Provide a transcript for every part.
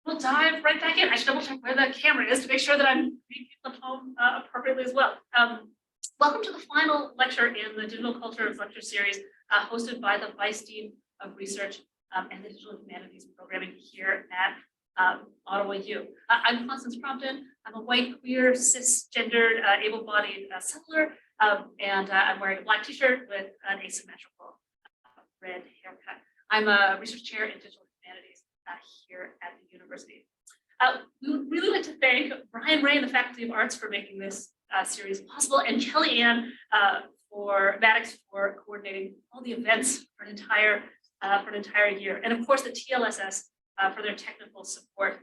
we'll dive right back in. I should double check where the camera is to make sure that I'm reading people at home appropriately as well. Welcome to the final lecture in the Digital Cultures lecture series hosted by the Vice Dean of Research and the Digital Humanities Programming here at Ottawa U. I'm Constance Crompton. I'm a white, queer, cisgendered, able-bodied settler, and I'm wearing a black t-shirt with an asymmetrical red haircut. I'm a research chair in digital humanities here at the university. We would really like to thank Brian Ray and the Faculty of Arts for making this series possible, and Kelly Ann Maddox for coordinating all the events for an entire year, and of course the TLSS for their technical support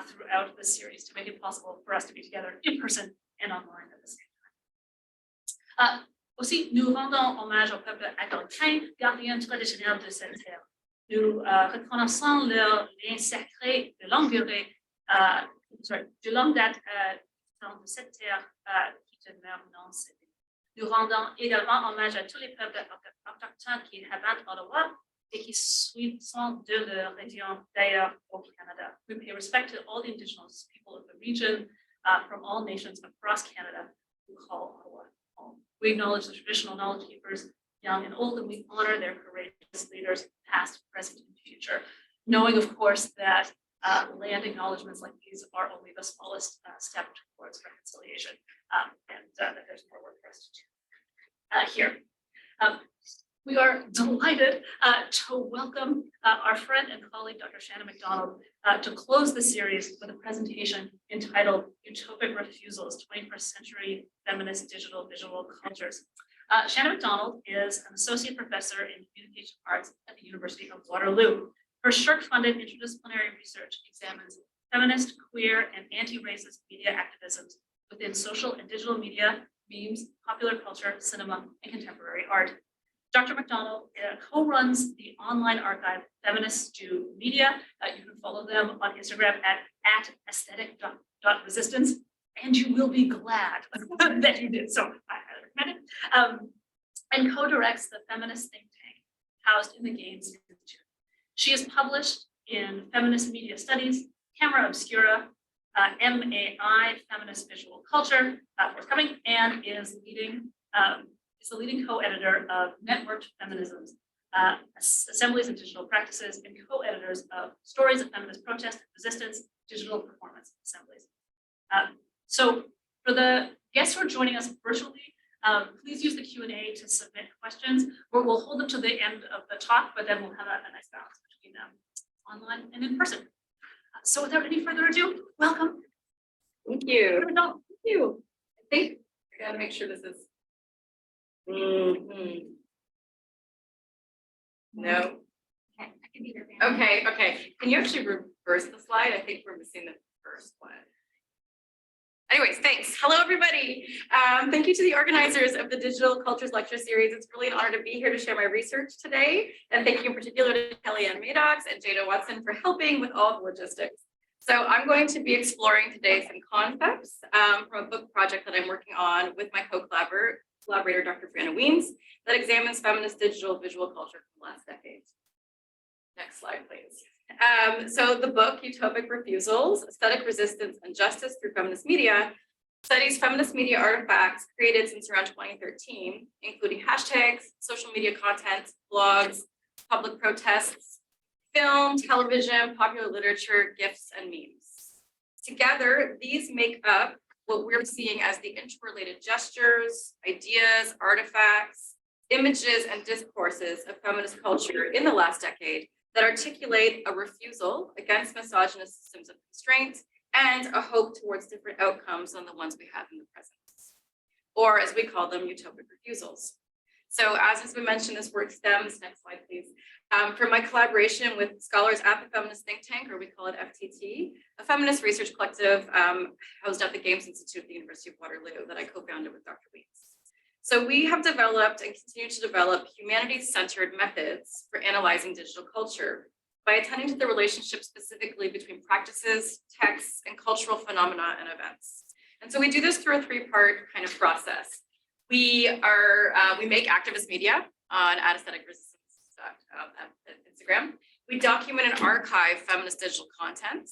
throughout the series to make it possible for us to be together in person and online at the same time. Aussi, nous rendons hommage au peuple algonquin, gardien traditionnel de cette terre. Nous reconnaissons leur lien sacré de longue durée, de longue date de cette terre qui demeure non cédée. Nous rendons également hommage à tous les peuples autochtones qui habitent Ottawa et qui sont de leur région d'ailleurs au Canada. We pay respect to all the Indigenous people of the region from all nations across Canada who call Ottawa home. We acknowledge the traditional knowledge keepers, young and old, and we honor their courageous leaders, past, present, and future, knowing, of course, that land acknowledgements like these are only the smallest step towards reconciliation, and that there's more work for us to do here. We are delighted to welcome our friend and colleague, Dr. Shana MacDonald, to close the series with a presentation entitled Utopic Refusals, 21st Century Feminist Digital Visual Cultures. Shana MacDonald is an associate professor in communication arts at the University of Waterloo. Her SHRC-funded interdisciplinary research examines feminist, queer, and anti-racist media activisms within social and digital media, memes, popular culture, cinema, and contemporary art. Dr. MacDonald co-runs the online archive Feminists Do Media. You can follow them on Instagram at aesthetic.resistance, and you will be glad that you did. So I highly recommend it. And co-directs the feminist think tank housed in the Gaines Institute. She is published in Feminist Media Studies, Camera Obscura, MAI, Feminist Visual Culture, forthcoming, and is the leading co-editor of Networked Feminisms, Assemblies and Digital Practices, and co-editors of Stories of Feminist Protest and Resistance, Digital Performance Assemblies. So for the guests who are joining us virtually, please use the Q&A to submit questions, or we'll hold them to the end of the talk, but then we'll have a nice balance between them online and in person. So without any further ado, welcome. Thank you. Thank you. I think I gotta make sure this is. No. Okay, I can be your Okay. Can you actually reverse the slide? I think we're missing the first one. Anyways, thanks. Hello, everybody. Thank you to the organizers of the Digital Cultures Lecture Series. It's really an honor to be here to share my research today. And thank you in particular to Kelly Ann Maddox and Jada Watson for helping with all the logistics. So I'm going to be exploring today some concepts from a book project that I'm working on with my collaborator, Dr. Brianna Weems, that examines feminist digital visual culture from the last decade. Next slide, please. So the book, Utopic Refusals, Aesthetic Resistance and Justice Through Feminist Media, studies feminist media artifacts created since around 2013, including hashtags, social media content, blogs, public protests, film, television, popular literature, GIFs, and memes. Together, these make up what we're seeing as the interrelated gestures, ideas, artifacts, images, and discourses of feminist culture in the last decade that articulate a refusal against misogynist systems of constraint and a hope towards different outcomes than the ones we have in the present, or as we call them, utopic refusals. So as has been mentioned, this work stems, next slide please, from my collaboration with scholars at the Feminist Think Tank, or we call it FTT, a feminist research collective housed at the Games Institute at the University of Waterloo that I co-founded with Dr. Weems. So we have developed and continue to develop humanities-centered methods for analyzing digital culture by attending to the relationship specifically between practices, texts, and cultural phenomena and events. And so we do this through a three-part kind of process. We make activist media on aesthetic resistance at Instagram. We document and archive feminist digital content.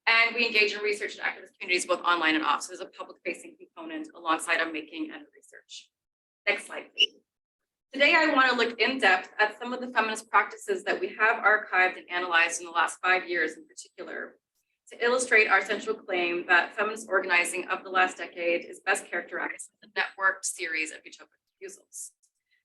And we engage in research and activist communities, both online and off. So there's a public-facing component alongside of making and research. Next slide, please. Today, I want to look in depth at some of the feminist practices that we have archived and analyzed in the last 5 years in particular, to illustrate our central claim that feminist organizing of the last decade is best characterized as a networked series of utopic refusals.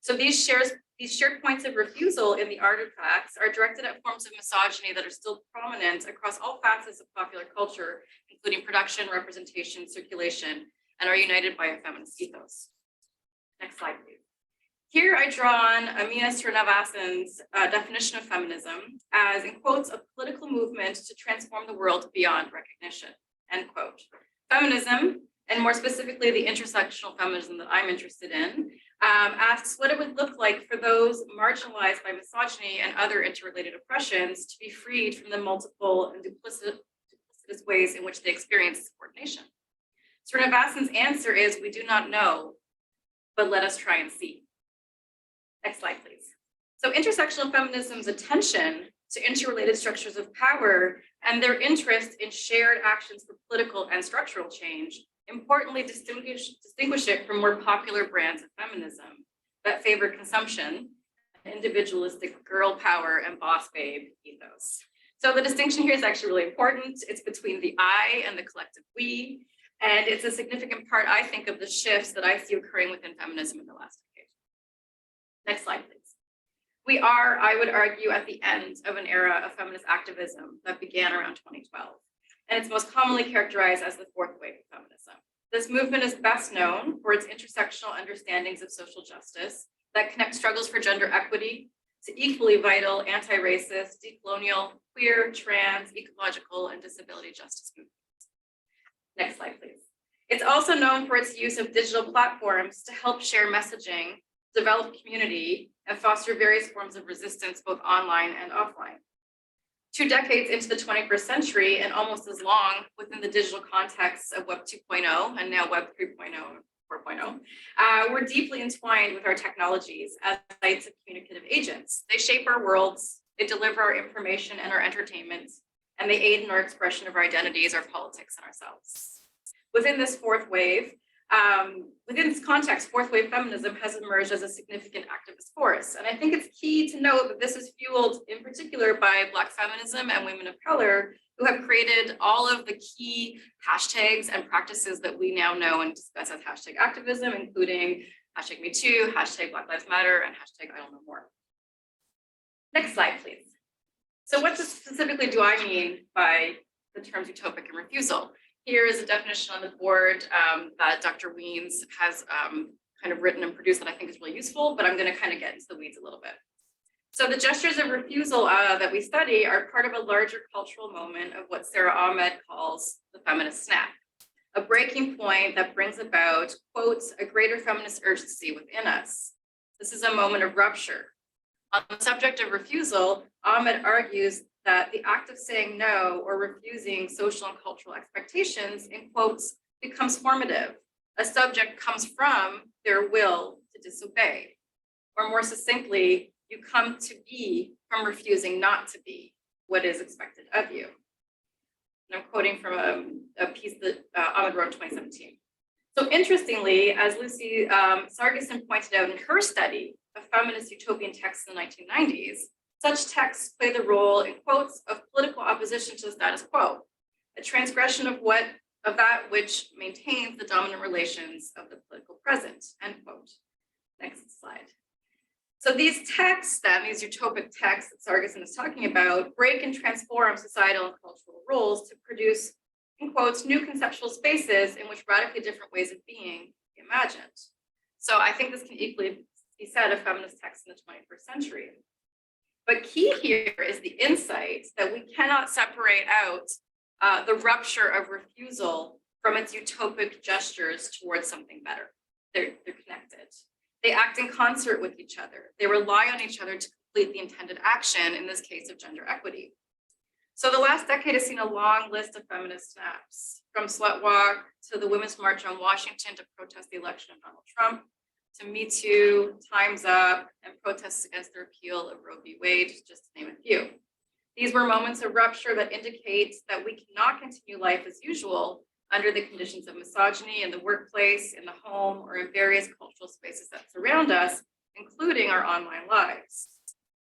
So these shared points of refusal in the artifacts are directed at forms of misogyny that are still prominent across all facets of popular culture, including production, representation, circulation, and are united by a feminist ethos. Next slide, please. Here I draw on Amina Srinivasan's definition of feminism as, in quotes, a political movement to transform the world beyond recognition, end quote. Feminism, and more specifically the intersectional feminism that I'm interested in, asks what it would look like for those marginalized by misogyny and other interrelated oppressions to be freed from the multiple and duplicitous ways in which they experience subordination. Srinivasan's answer is, we do not know, but let us try and see. Next slide, please. So intersectional feminism's attention to interrelated structures of power and their interest in shared actions for political and structural change importantly distinguish it from more popular brands of feminism that favor consumption, individualistic girl power, and boss babe ethos. So the distinction here is actually really important. It's between the I and the collective we, and it's a significant part, I think, of the shifts that I see occurring within feminism in the last decade. Next slide, please. We are, I would argue, at the end of an era of feminist activism that began around 2012, and it's most commonly characterized as the fourth wave of feminism. This movement is best known for its intersectional understandings of social justice that connect struggles for gender equity to equally vital anti-racist, decolonial, queer, trans, ecological, and disability justice movements. Next slide, please. It's also known for its use of digital platforms to help share messaging, develop community, and foster various forms of resistance, both online and offline. 2 decades into the 21st century, and almost as long within the digital context of Web 2.0 and now Web 3.0, 4.0, we're deeply entwined with our technologies as sites of communicative agents. They shape our worlds, they deliver our information and our entertainment, and they aid in our expression of our identities, our politics, and ourselves. Within this fourth wave, within this context, fourth wave feminism has emerged as a significant activist force. And I think it's key to note that this is fueled in particular by Black feminism and women of color who have created all of the key hashtags and practices that we now know and discuss as hashtag activism, including hashtag MeToo, hashtag Black Lives Matter, and hashtag I don't know more. Next slide, please. So what specifically do I mean by the terms utopic and refusal? Here is a definition on the board that Dr. Weens has kind of written and produced that I think is really useful, but I'm going to kind of get into the weeds a little bit. So the gestures of refusal that we study are part of a larger cultural moment of what Sarah Ahmed calls the feminist snap, a breaking point that brings about, quote, a greater feminist urgency within us. This is a moment of rupture. On the subject of refusal, Ahmed argues that the act of saying no or refusing social and cultural expectations, in quotes, becomes formative. A subject comes from their will to disobey. Or more succinctly, you come to be from refusing not to be what is expected of you. And I'm quoting from a piece that Ahmed wrote in 2017. So interestingly, as Lucy Sargison pointed out in her study of feminist utopian texts in the 1990s, such texts play the role, in quotes, of political opposition to the status quo, a transgression of that which maintains the dominant relations of the political present, end quote. Next slide. So these texts, then, these utopic texts that Sargison is talking about, break and transform societal and cultural roles to produce, in quotes, new conceptual spaces in which radically different ways of being be imagined. So I think this can equally be said of feminist texts in the 21st century. But key here is the insight that we cannot separate out the rupture of refusal from its utopic gestures towards something better. They're connected. They act in concert with each other. They rely on each other to complete the intended action, in this case of gender equity. So the last decade has seen a long list of feminist snaps, from Slut Walk to the Women's March on Washington to protest the election of Donald Trump, to MeToo, Time's Up, and protests against the repeal of Roe v. Wade, just to name a few. These were moments of rupture that indicate that we cannot continue life as usual under the conditions of misogyny in the workplace, in the home, or in various cultural spaces that surround us, including our online lives.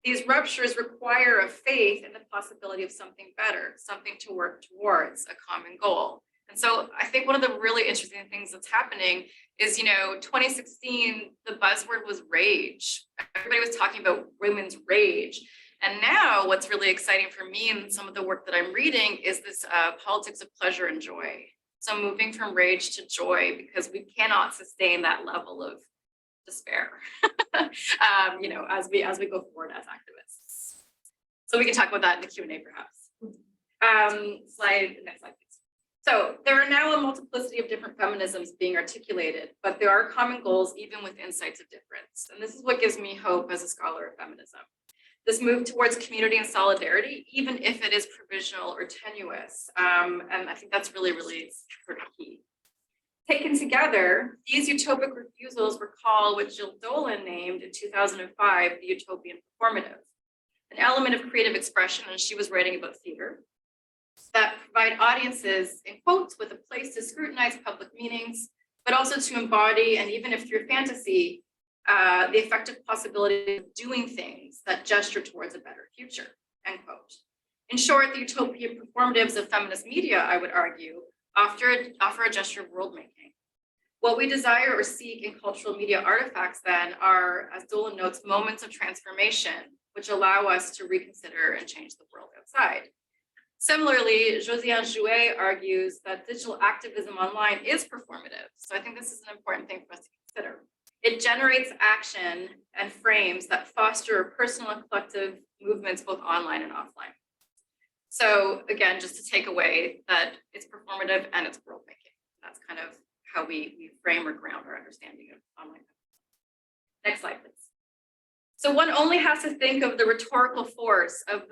These ruptures require a faith in the possibility of something better, something to work towards, a common goal. And so I think one of the really interesting things that's happening is, 2016, the buzzword was rage. Everybody was talking about women's rage. And now what's really exciting for me and some of the work that I'm reading is this politics of pleasure and joy. So moving from rage to joy, because we cannot sustain that level of despair, as we go forward as activists. So we can talk about that in the Q&A perhaps. Next slide, please. So there are now a multiplicity of different feminisms being articulated, but there are common goals even with insights of difference. And this is what gives me hope as a scholar of feminism. This move towards community and solidarity, even if it is provisional or tenuous. And I think that's really, really sort of key. Taken together, these utopic refusals recall what Jill Dolan named in 2005 the utopian performative, an element of creative expression, and she was writing about theater, that provide audiences, in quotes, with a place to scrutinize public meanings, but also to embody, and even if through fantasy, the effective possibility of doing things that gesture towards a better future, end quote. In short, the utopian performatives of feminist media, I would argue, offer a gesture of world making. What we desire or seek in cultural media artifacts then are, as Dolan notes, moments of transformation, which allow us to reconsider and change the world outside. Similarly, Josiane Jouet argues that digital activism online is performative. So I think this is an important thing for us to consider. It generates action and frames that foster personal and collective movements both online and offline. So again, just to take away that it's performative and it's world making. That's kind of how we frame or ground our understanding of online. Next slide, please. So one only has to think of the rhetorical force of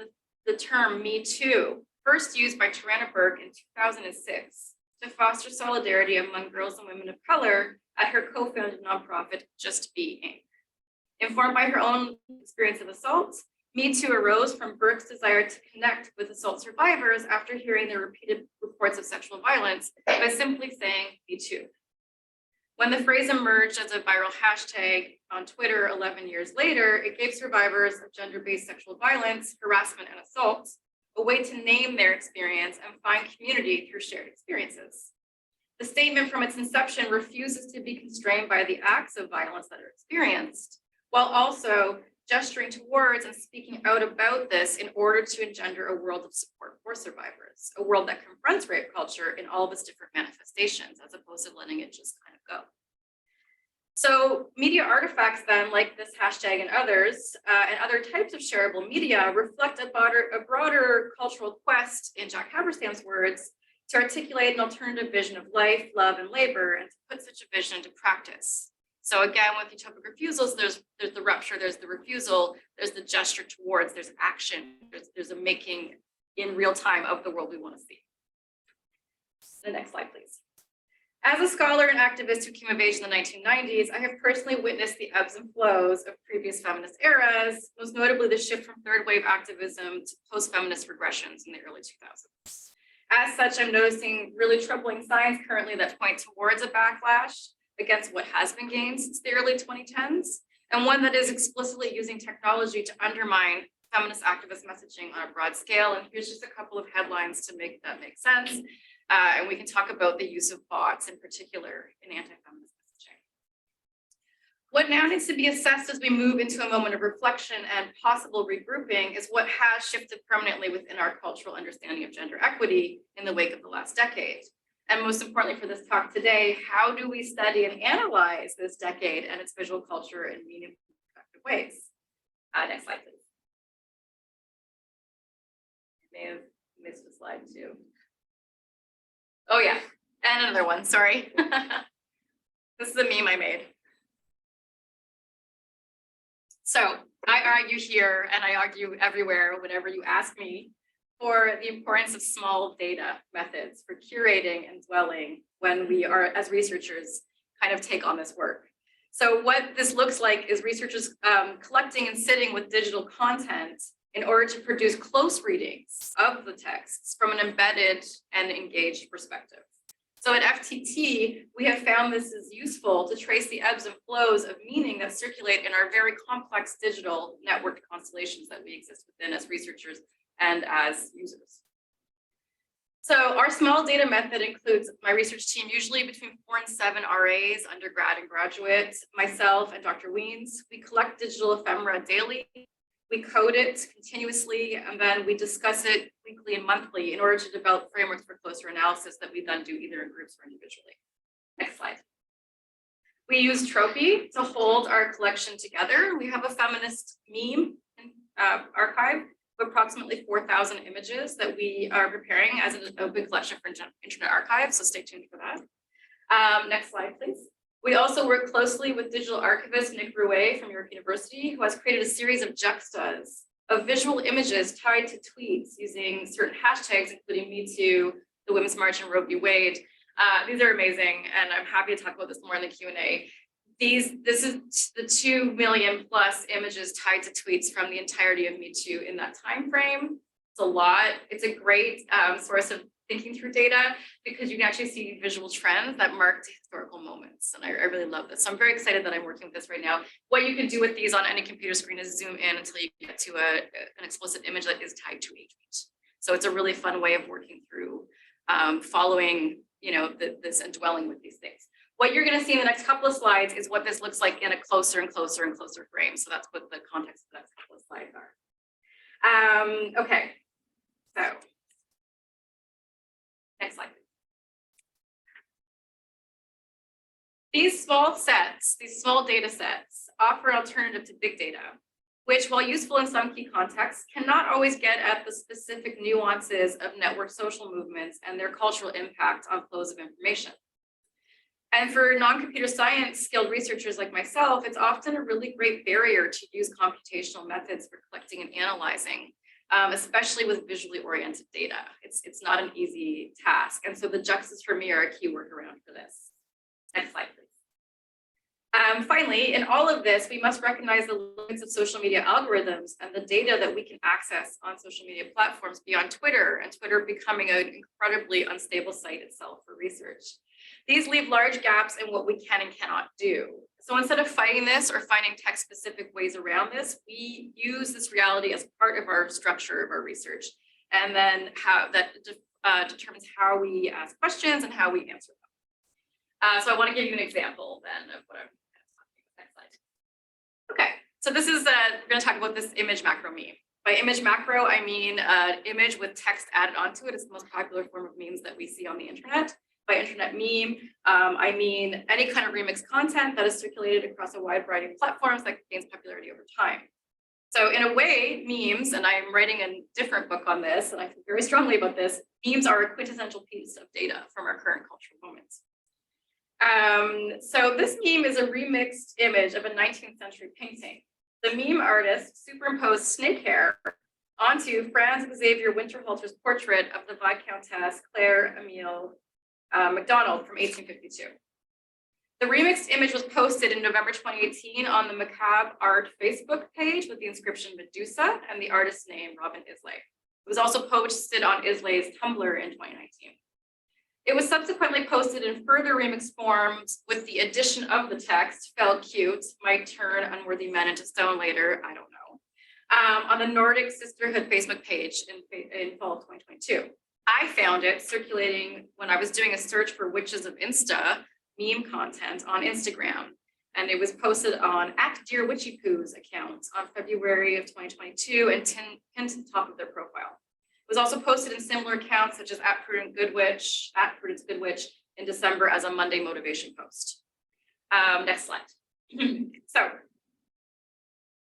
the term MeToo, first used by Tarana Burke in 2006 to foster solidarity among girls and women of color at her co-founded nonprofit, Just Be Inc. Informed by her own experience of assault, MeToo arose from Burke's desire to connect with assault survivors after hearing their repeated reports of sexual violence by simply saying Me Too. When the phrase emerged as a viral hashtag on Twitter 11 years later, it gave survivors of gender-based sexual violence, harassment, and assault a way to name their experience and find community through shared experiences. The statement from its inception refuses to be constrained by the acts of violence that are experienced, while also gesturing towards and speaking out about this in order to engender a world of support for survivors, a world that confronts rape culture in all of its different manifestations, as opposed to letting it just kind of go. So media artifacts then, like this hashtag and others, and other types of shareable media reflect a broader cultural quest, in Jack Haberstam's words, to articulate an alternative vision of life, love, and labor, and to put such a vision into practice. So again, with utopic refusals, there's the rupture, there's the refusal, there's the gesture towards, there's action, there's a making in real time of the world we want to see. The next slide, please. As a scholar and activist who came of age in the 1990s, I have personally witnessed the ebbs and flows of previous feminist eras, most notably the shift from third wave activism to post-feminist regressions in the early 2000s. As such, I'm noticing really troubling signs currently that point towards a backlash against what has been gained since the early 2010s, and one that is explicitly using technology to undermine feminist activist messaging on a broad scale. And here's just a couple of headlines to make that make sense. And we can talk about the use of bots in particular in anti-feminist messaging. What now needs to be assessed as we move into a moment of reflection and possible regrouping is what has shifted permanently within our cultural understanding of gender equity in the wake of the last decade. And most importantly for this talk today, how do we study and analyze this decade and its visual culture in meaningful and effective ways? Next slide, please. I may have missed a slide too. Oh yeah, and another one, sorry. This is a meme I made. So I argue here, and I argue everywhere whenever you ask me, for the importance of small data methods for curating and dwelling when we are, as researchers, kind of take on this work. So what this looks like is researchers collecting and sitting with digital content in order to produce close readings of the texts from an embedded and engaged perspective. So at FTT, we have found this is useful to trace the ebbs and flows of meaning that circulate in our very complex digital networked constellations that we exist within as researchers and as users. So our small data method includes my research team, usually between 4 and 7 RAs, undergrad and graduate, myself and Dr. Weens. We collect digital ephemera daily. We code it continuously, and then we discuss it weekly and monthly in order to develop frameworks for closer analysis that we then do either in groups or individually. Next slide. We use Tropy to hold our collection together. We have a feminist meme archive of approximately 4,000 images that we are preparing as an open collection for Internet Archive, so stay tuned for that. Next slide, please. We also work closely with digital archivist Nick Rouet from York University, who has created a series of juxtas of visual images tied to tweets using certain hashtags, including MeToo, the Women's March, and Roe v. Wade. These are amazing, and I'm happy to talk about this more in the Q&A. This is the 2 million plus images tied to tweets from the entirety of MeToo in that time frame. It's a lot. It's a great source of thinking through data because you can actually see visual trends that marked historical moments. And I really love this. So I'm very excited that I'm working with this right now. What you can do with these on any computer screen is zoom in until you get to an explicit image that is tied to a tweet. So it's a really fun way of working through following, this and dwelling with these things. What you're going to see in the next couple of slides is what this looks like in a closer and closer and closer frame. So that's what the context of the next couple of slides are. Okay, so next slide. These small data sets offer an alternative to big data, which, while useful in some key contexts, cannot always get at the specific nuances of network social movements and their cultural impact on flows of information. And for non-computer science skilled researchers like myself, it's often a really great barrier to use computational methods for collecting and analyzing, especially with visually oriented data. It's not an easy task. And so the juxtas for me are a key workaround for this. Next slide, please. Finally, in all of this, we must recognize the limits of social media algorithms and the data that we can access on social media platforms beyond Twitter, and Twitter becoming an incredibly unstable site itself for research. These leave large gaps in what we can and cannot do. So instead of fighting this or finding text-specific ways around this, we use this reality as part of our structure of our research, and then how that determines how we ask questions and how we answer them. So I want to give you an example then of what I'm talking about. Next slide. Okay, so this is, we're going to talk about this image macro meme. By image macro, I mean an image with text added onto it. It's the most popular form of memes that we see on the internet. By internet meme, I mean any kind of remixed content that is circulated across a wide variety of platforms that gains popularity over time. So in a way, memes, and I'm writing a different book on this, and I feel very strongly about this, memes are a quintessential piece of data from our current cultural moments. So this meme is a remixed image of a 19th century painting. The meme artist superimposed snake hair onto Franz Xavier Winterhalter's portrait of the Viscountess Claire Emile MacDonald from 1852. The remixed image was posted in November 2018 on the Macabre Art Facebook page with the inscription Medusa and the artist's name, Robin Islay. It was also posted on Islay's Tumblr in 2019. It was subsequently posted in further remixed forms with the addition of the text, "Felt cute, might turn unworthy men into stone later," I don't know, on the Nordic Sisterhood Facebook page in fall of 2022. I found it circulating when I was doing a search for witches of Insta meme content on Instagram. And it was posted on @DearWitchyPoo's account on February of 2022 and pinned to the top of their profile. It was also posted in similar accounts such as @PrudentGoodWitch, @PrudenceGoodWitch in December as a Monday motivation post. Next slide. So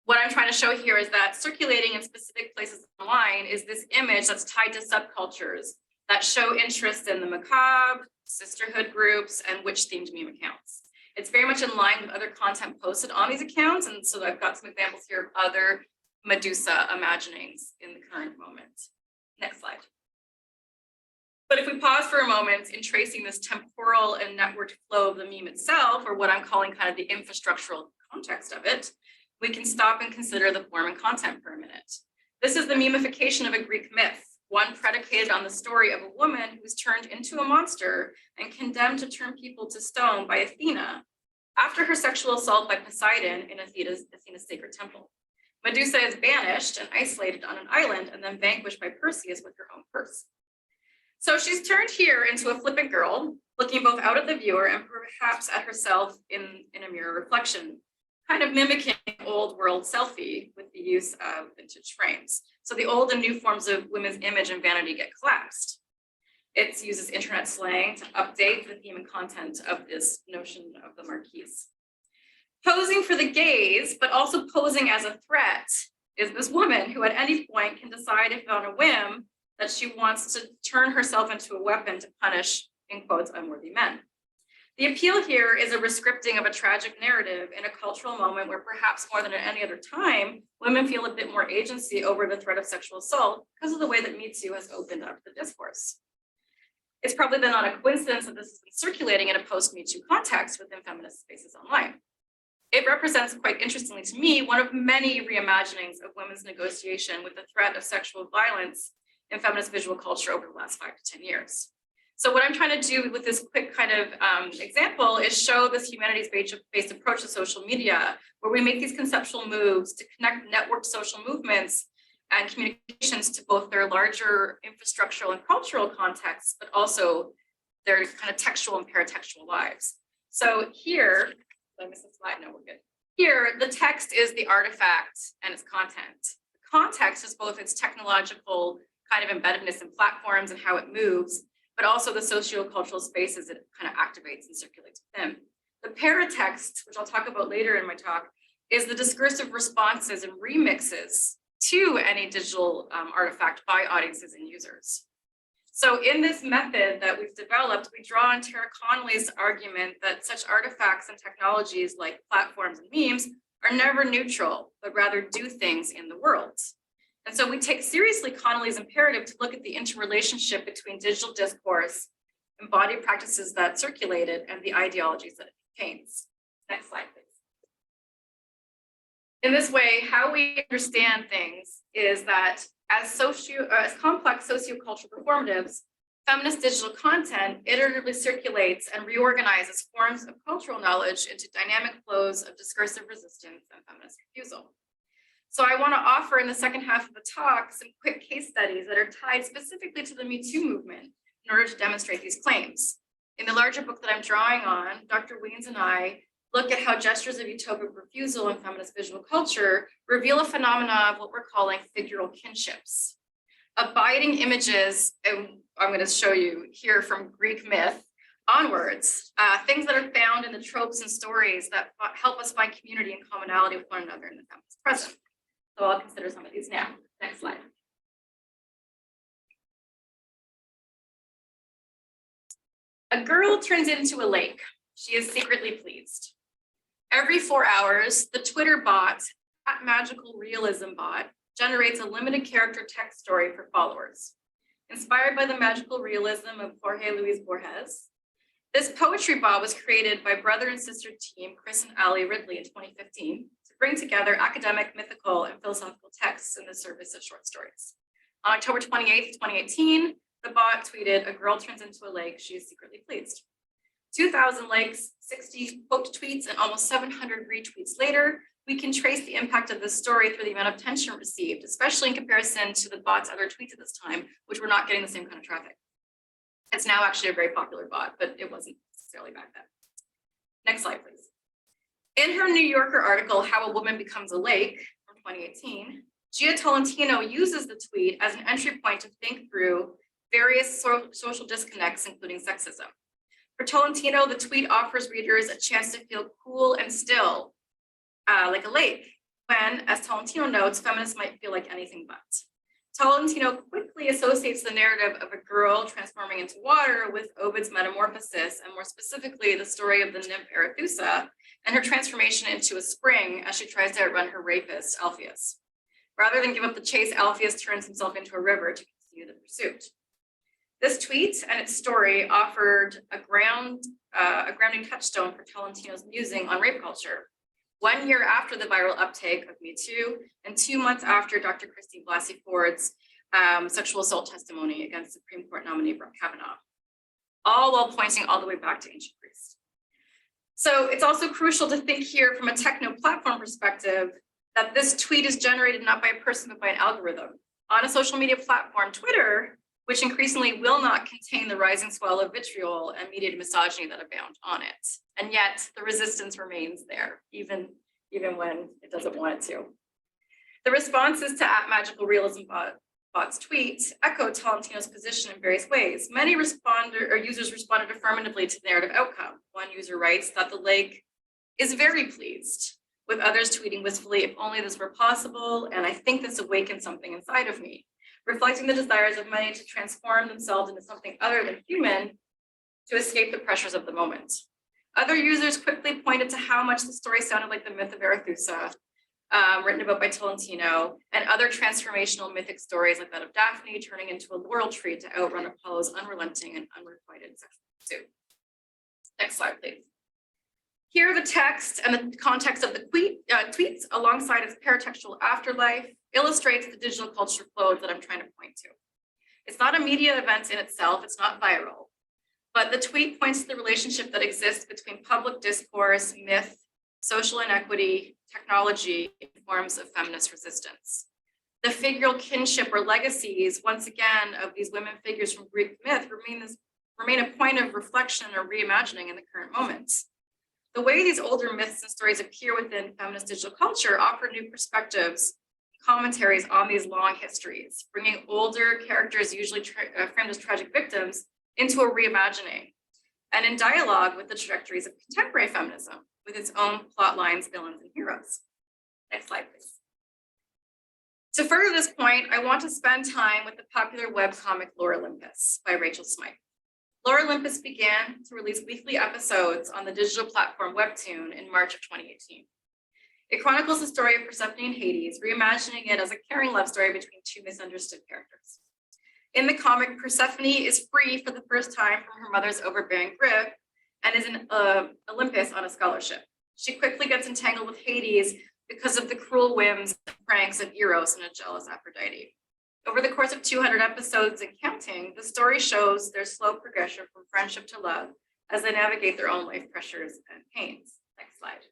what I'm trying to show here is that circulating in specific places online is this image that's tied to subcultures that show interest in the macabre, sisterhood groups, and witch-themed meme accounts. It's very much in line with other content posted on these accounts, and so I've got some examples here of other Medusa imaginings in the current moment. Next slide. But if we pause for a moment in tracing this temporal and networked flow of the meme itself, or what I'm calling kind of the infrastructural context of it, we can stop and consider the form and content for a minute. This is the memification of a Greek myth, one predicated on the story of a woman who was turned into a monster and condemned to turn people to stone by Athena after her sexual assault by Poseidon in Athena's sacred temple. Medusa is banished and isolated on an island and then vanquished by Perseus with her own purse. So she's turned here into a flippant girl, looking both out at the viewer and perhaps at herself in a mirror reflection, kind of mimicking old world selfie with the use of vintage frames. So the old and new forms of women's image and vanity get collapsed. It uses internet slang to update the theme and content of this notion of the marquise. Posing for the gaze, but also posing as a threat, is this woman who at any point can decide, if on a whim, that she wants to turn herself into a weapon to punish, in quotes, unworthy men. The appeal here is a rescripting of a tragic narrative in a cultural moment where perhaps more than at any other time, women feel a bit more agency over the threat of sexual assault because of the way that MeToo has opened up the discourse. It's probably been not a coincidence that this has been circulating in a post-MeToo context within feminist spaces online. It represents, quite interestingly to me, one of many reimaginings of women's negotiation with the threat of sexual violence in feminist visual culture over the last 5 to 10 years. So what I'm trying to do with this quick kind of example is show this humanities-based approach to social media, where we make these conceptual moves to connect networked social movements and communications to both their larger infrastructural and cultural contexts, but also their kind of textual and paratextual lives. So here, did I miss a slide? No, we're good. Here, the text is the artifact and its content. The context is both its technological kind of embeddedness in platforms and how it moves, but also the socio-cultural spaces it kind of activates and circulates within. The paratext, which I'll talk about later in my talk, is the discursive responses and remixes to any digital artifact by audiences and users. So in this method that we've developed, we draw on Tara Connolly's argument that such artifacts and technologies like platforms and memes are never neutral, but rather do things in the world. And so we take seriously Connolly's imperative to look at the interrelationship between digital discourse, embodied practices that circulate it, and the ideologies that it contains. Next slide, please. In this way, how we understand things is that as complex sociocultural performatives, feminist digital content iteratively circulates and reorganizes forms of cultural knowledge into dynamic flows of discursive resistance and feminist refusal. So I want to offer in the second half of the talk some quick case studies that are tied specifically to the MeToo movement in order to demonstrate these claims. In the larger book that I'm drawing on, Dr. Weens and I look at how gestures of utopic refusal in feminist visual culture reveal a phenomena of what we're calling figural kinships. Abiding images, and I'm going to show you here from Greek myth onwards, things that are found in the tropes and stories that help us find community and commonality with one another in the feminist present. So I'll consider some of these now. Next slide. A girl turns into a lake. She is secretly pleased. Every 4 hours, the Twitter bot, @magical realism bot, generates a limited character text story for followers. Inspired by the magical realism of Jorge Luis Borges, this poetry bot was created by brother and sister team Chris and Ali Ridley in 2015 to bring together academic, mythical, and philosophical texts in the service of short stories. On October 28th, 2018, the bot tweeted, "A girl turns into a lake, she is secretly pleased." 2,000 likes, 60 quote tweets, and almost 700 retweets later, we can trace the impact of this story through the amount of attention received, especially in comparison to the bot's other tweets at this time, which were not getting the same kind of traffic. It's now actually a very popular bot, but it wasn't necessarily back then. Next slide, please. In her New Yorker article, How a Woman Becomes a Lake from 2018, Gia Tolentino uses the tweet as an entry point to think through various social disconnects, including sexism. For Tolentino, the tweet offers readers a chance to feel cool and still, like a lake, when, as Tolentino notes, feminists might feel like anything but. Tolentino quickly associates the narrative of a girl transforming into water with Ovid's metamorphosis, and more specifically, the story of the nymph Arethusa and her transformation into a spring as she tries to outrun her rapist, Alpheus. Rather than give up the chase, Alpheus turns himself into a river to continue the pursuit. This tweet and its story offered a grounding touchstone for Tolentino's musing on rape culture. 1 year after the viral uptake of MeToo, and 2 months after Dr. Christine Blasey Ford's sexual assault testimony against Supreme Court nominee Brett Kavanaugh, all while pointing all the way back to ancient Greece. So it's also crucial to think here from a techno platform perspective that this tweet is generated not by a person, but by an algorithm. On a social media platform, Twitter, which increasingly will not contain the rising swell of vitriol and mediated misogyny that abound on it. And yet the resistance remains there, even when it doesn't want it to. The responses to @magicalrealismbot's tweet echoed Tolentino's position in various ways. Many users responded affirmatively to the narrative outcome. One user writes that the lake is very pleased, with others tweeting wistfully, if only this were possible, and I think this awakened something inside of me, reflecting the desires of many to transform themselves into something other than human to escape the pressures of the moment. Other users quickly pointed to how much the story sounded like the myth of Arethusa, written about by Tolentino, and other transformational mythic stories like that of Daphne turning into a laurel tree to outrun Apollo's unrelenting and unrequited sexual pursuit. Next slide, please. Here, the text and the context of the tweets, alongside its paratextual afterlife, illustrates the digital culture flow that I'm trying to point to. It's not a media event in itself, it's not viral, but the tweet points to the relationship that exists between public discourse, myth, social inequity, technology, and forms of feminist resistance. The figural kinship or legacies, once again, of these women figures from Greek myth remain a point of reflection or reimagining in the current moment. The way these older myths and stories appear within feminist digital culture offer new perspectives, commentaries on these long histories, bringing older characters, usually framed as tragic victims, into a reimagining, and in dialogue with the trajectories of contemporary feminism, with its own plot lines, villains, and heroes. Next slide, please. To further this point, I want to spend time with the popular webcomic Lore Olympus by Rachel Smythe. Lore Olympus began to release weekly episodes on the digital platform Webtoon in March of 2018. It chronicles the story of Persephone and Hades, reimagining it as a caring love story between two misunderstood characters. In the comic, Persephone is free for the first time from her mother's overbearing grip and is in Olympus on a scholarship. She quickly gets entangled with Hades because of the cruel whims and pranks of Eros and a jealous Aphrodite. Over the course of 200 episodes and counting, the story shows their slow progression from friendship to love as they navigate their own life pressures and pains. Next slide.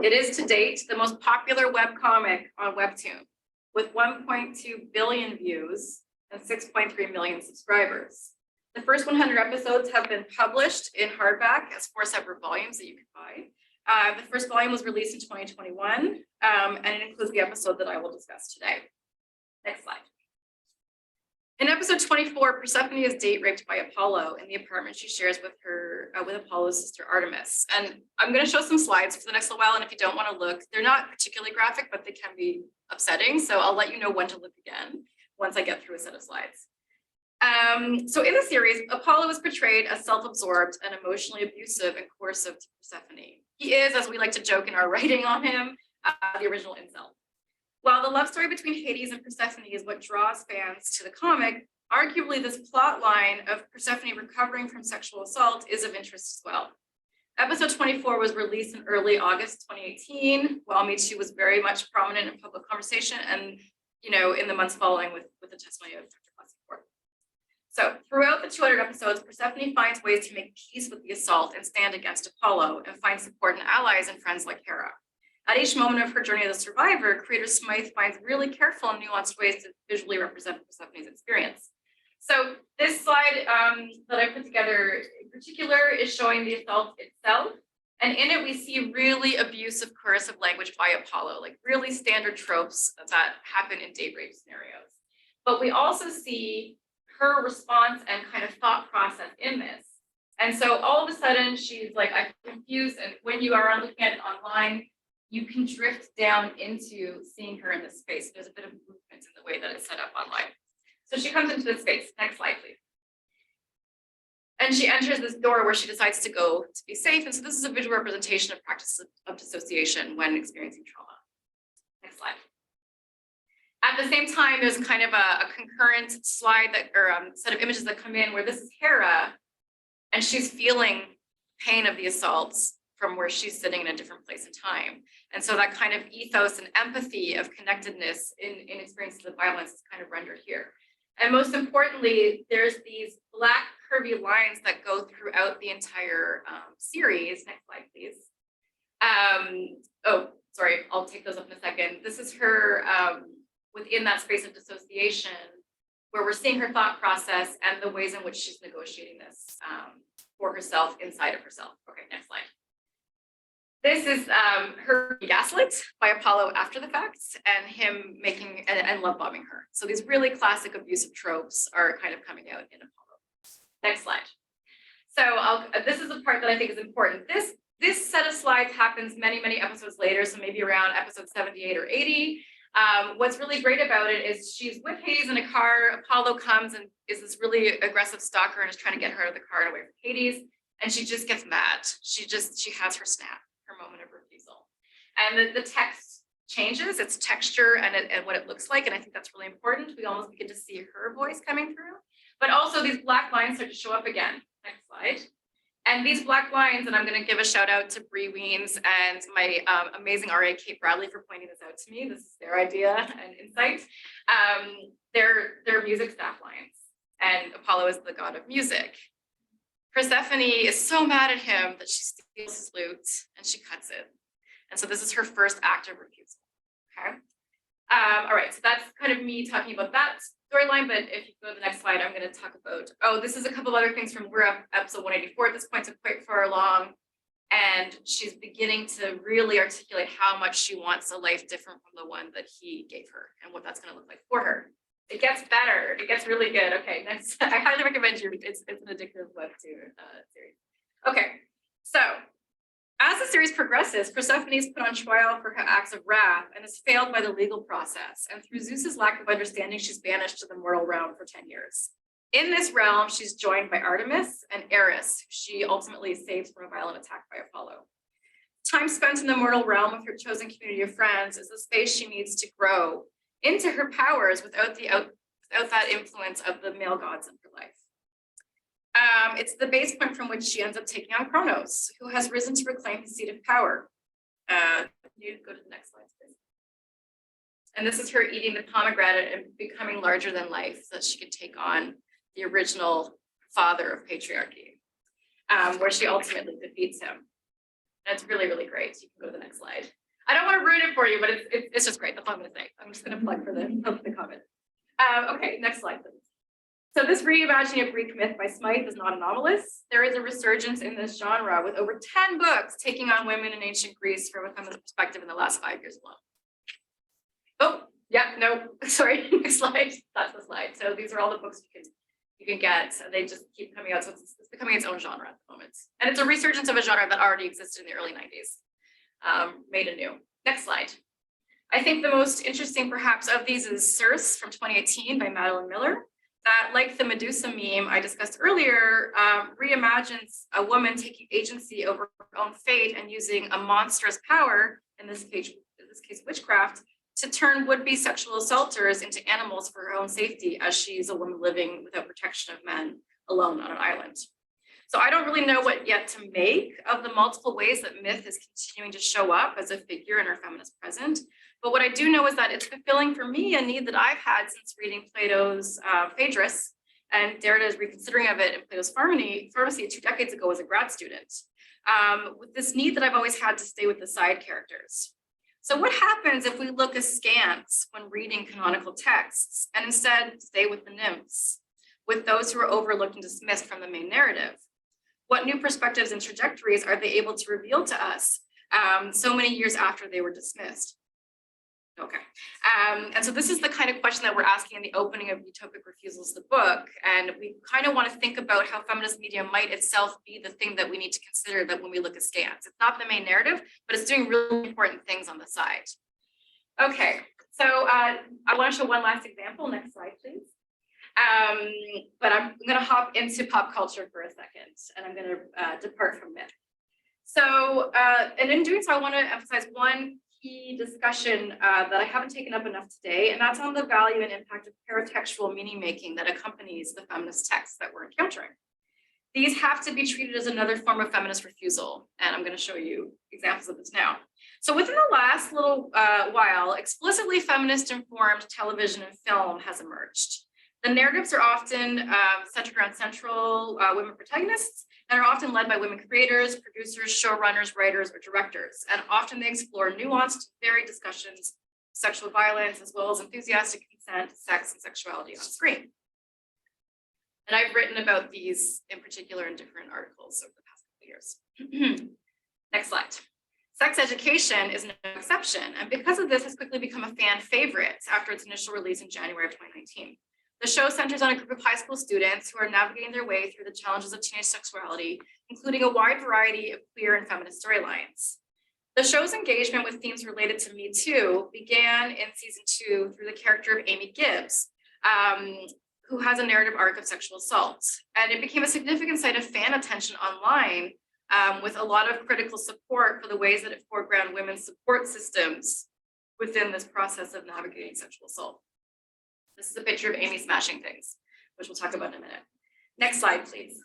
It is to date the most popular webcomic on Webtoon, with 1.2 billion views and 6.3 million subscribers. The first 100 episodes have been published in hardback as 4 separate volumes that you can buy. The first volume was released in 2021, and it includes the episode that I will discuss today. Next slide. In episode 24, Persephone is date raped by Apollo in the apartment she shares with Apollo's sister Artemis. And I'm going to show some slides for the next little while, and if you don't want to look, they're not particularly graphic, but they can be upsetting. So I'll let you know when to look again once I get through a set of slides. So in the series, Apollo is portrayed as self-absorbed and emotionally abusive and coercive to Persephone. He is, as we like to joke in our writing on him, the original incel. While the love story between Hades and Persephone is what draws fans to the comic, arguably this plot line of Persephone recovering from sexual assault is of interest as well. Episode 24 was released in early August 2018, while MeToo was very much prominent in public conversation and, in the months following with the testimony of Dr. Blasey Ford. So throughout the 200 episodes, Persephone finds ways to make peace with the assault and stand against Apollo and find support and allies and friends like Hera. At each moment of her journey as a survivor, creator Smythe finds really careful and nuanced ways to visually represent Persephone's experience. So this slide that I put together in particular is showing the assault itself. And in it, we see really abusive, coercive language by Apollo, like really standard tropes that happen in date rape scenarios. But we also see her response and kind of thought process in this. And so all of a sudden, she's like, I'm confused. And when you are looking at it online, you can drift down into seeing her in this space. There's a bit of movement in the way that it's set up online. So she comes into this space. Next slide, please. And she enters this door where she decides to go to be safe. And so this is a visual representation of practices of dissociation when experiencing trauma. Next slide. At the same time, there's kind of a concurrent slide that, or set of images that come in where this is Hera And she's feeling pain of the assaults from where she's sitting in a different place and time. And so that kind of ethos and empathy of connectedness in experiences of violence is kind of rendered here. And most importantly, there's these black curvy lines that go throughout the entire series. Next slide, please. Oh, sorry, I'll take those up in a second. This is her within that space of dissociation, where we're seeing her thought process and the ways in which she's negotiating this for herself inside of herself. Okay, next slide. This is her gaslit by Apollo after the fact, and him making and love bombing her. So these really classic abusive tropes are kind of coming out in Apollo. Next slide. So this is the part that I think is important. This set of slides happens many, many episodes later, so maybe around episode 78 or 80. What's really great about it is she's with Hades in a car. Apollo comes and is this really aggressive stalker and is trying to get her out of the car and away from Hades. And she just gets mad. She has her snap, her moment of refusal. And the text changes, its texture and what it looks like. And I think that's really important. We almost begin to see her voice coming through. But also these black lines start to show up again. Next slide. And these black lines, and I'm going to give a shout out to Bree Weens and my amazing RA Kate Bradley for pointing this out to me. This is their idea and insight. They're music staff lines, and Apollo is the god of music. Persephone is so mad at him that she steals his lute and she cuts it. And so this is her first act of refusal. Okay. All right, so that's kind of me talking about that storyline, but if you go to the next slide, I'm going to talk about, this is a couple of other things from, we're up episode 184 at this point, so quite far along, and she's beginning to really articulate how much she wants a life different from the one that he gave her and what that's going to look like for her. It gets better, it gets really good. Okay, next, I highly recommend you, it's an addictive webtoon series. Okay, so as the series progresses, Persephone is put on trial for her acts of wrath and is failed by the legal process. And through Zeus's lack of understanding, she's banished to the mortal realm for 10 years. In this realm, she's joined by Artemis and Eris, who she ultimately saves from a violent attack by Apollo. Time spent in the mortal realm with her chosen community of friends is the space she needs to grow into her powers without that influence of the male gods in her life. It's the base point from which she ends up taking on Kronos, who has risen to reclaim his seat of power. You go to the next slide, please. And this is her eating the pomegranate and becoming larger than life so that she could take on the original father of patriarchy, where she ultimately defeats him. That's really, really great. You can go to the next slide. I don't want to ruin it for you, but it's just great. That's all I'm going to say. I'm just going to plug for the comment. Okay, next slide, please. So this reimagining of Greek myth by Smythe is not anomalous. There is a resurgence in this genre with over 10 books taking on women in ancient Greece from a feminist perspective in the last 5 years alone. Oh, yeah, no, sorry, next slide. That's the slide. So these are all the books you can get. They just keep coming out. So it's becoming its own genre at the moment. And it's a resurgence of a genre that already existed in the early 90s, made anew. Next slide. I think the most interesting perhaps of these is Circe from 2018 by Madeline Miller. That, like the Medusa meme I discussed earlier, reimagines a woman taking agency over her own fate and using a monstrous power, in this case witchcraft, to turn would-be sexual assaulters into animals for her own safety, as she's a woman living without protection of men alone on an island. So I don't really know what yet to make of the multiple ways that myth is continuing to show up as a figure in our feminist present. But what I do know is that it's fulfilling for me a need that I've had since reading Plato's Phaedrus and Derrida's reconsidering of it in Plato's Pharmacy 2 decades ago as a grad student, with this need that I've always had to stay with the side characters. So what happens if we look askance when reading canonical texts and instead stay with the nymphs, with those who are overlooked and dismissed from the main narrative? What new perspectives and trajectories are they able to reveal to us so many years after they were dismissed? Okay, and so this is the kind of question that we're asking in the opening of Utopic Refusals, the book, and we kind of want to think about how feminist media might itself be the thing that we need to consider that when we look askance. It's not the main narrative, but it's doing really important things on the side. Okay, so I want to show one last example. Next slide, please. But I'm going to hop into pop culture for a second, and I'm going to depart from myth. So, and in doing so, I want to emphasize one key discussion that I haven't taken up enough today, and that's on the value and impact of paratextual meaning making that accompanies the feminist texts that we're encountering. These have to be treated as another form of feminist refusal, and I'm going to show you examples of this now. So within the last little while, explicitly feminist-informed television and film has emerged. The narratives are often centered around central women protagonists and are often led by women creators, producers, showrunners, writers, or directors. And often they explore nuanced, varied discussions of sexual violence, as well as enthusiastic consent, sex, and sexuality on screen. And I've written about these in particular in different articles over the past couple of years. Next slide. Sex education is no exception, and because of this, has quickly become a fan favorite after its initial release in January of 2019. The show centers on a group of high school students who are navigating their way through the challenges of teenage sexuality, including a wide variety of queer and feminist storylines. The show's engagement with themes related to MeToo began in season 2 through the character of Amy Gibbs, who has a narrative arc of sexual assault. And it became a significant site of fan attention online, with a lot of critical support for the ways that it foregrounded women's support systems within this process of navigating sexual assault. This is a picture of Amy smashing things, which we'll talk about in a minute. Next slide, please.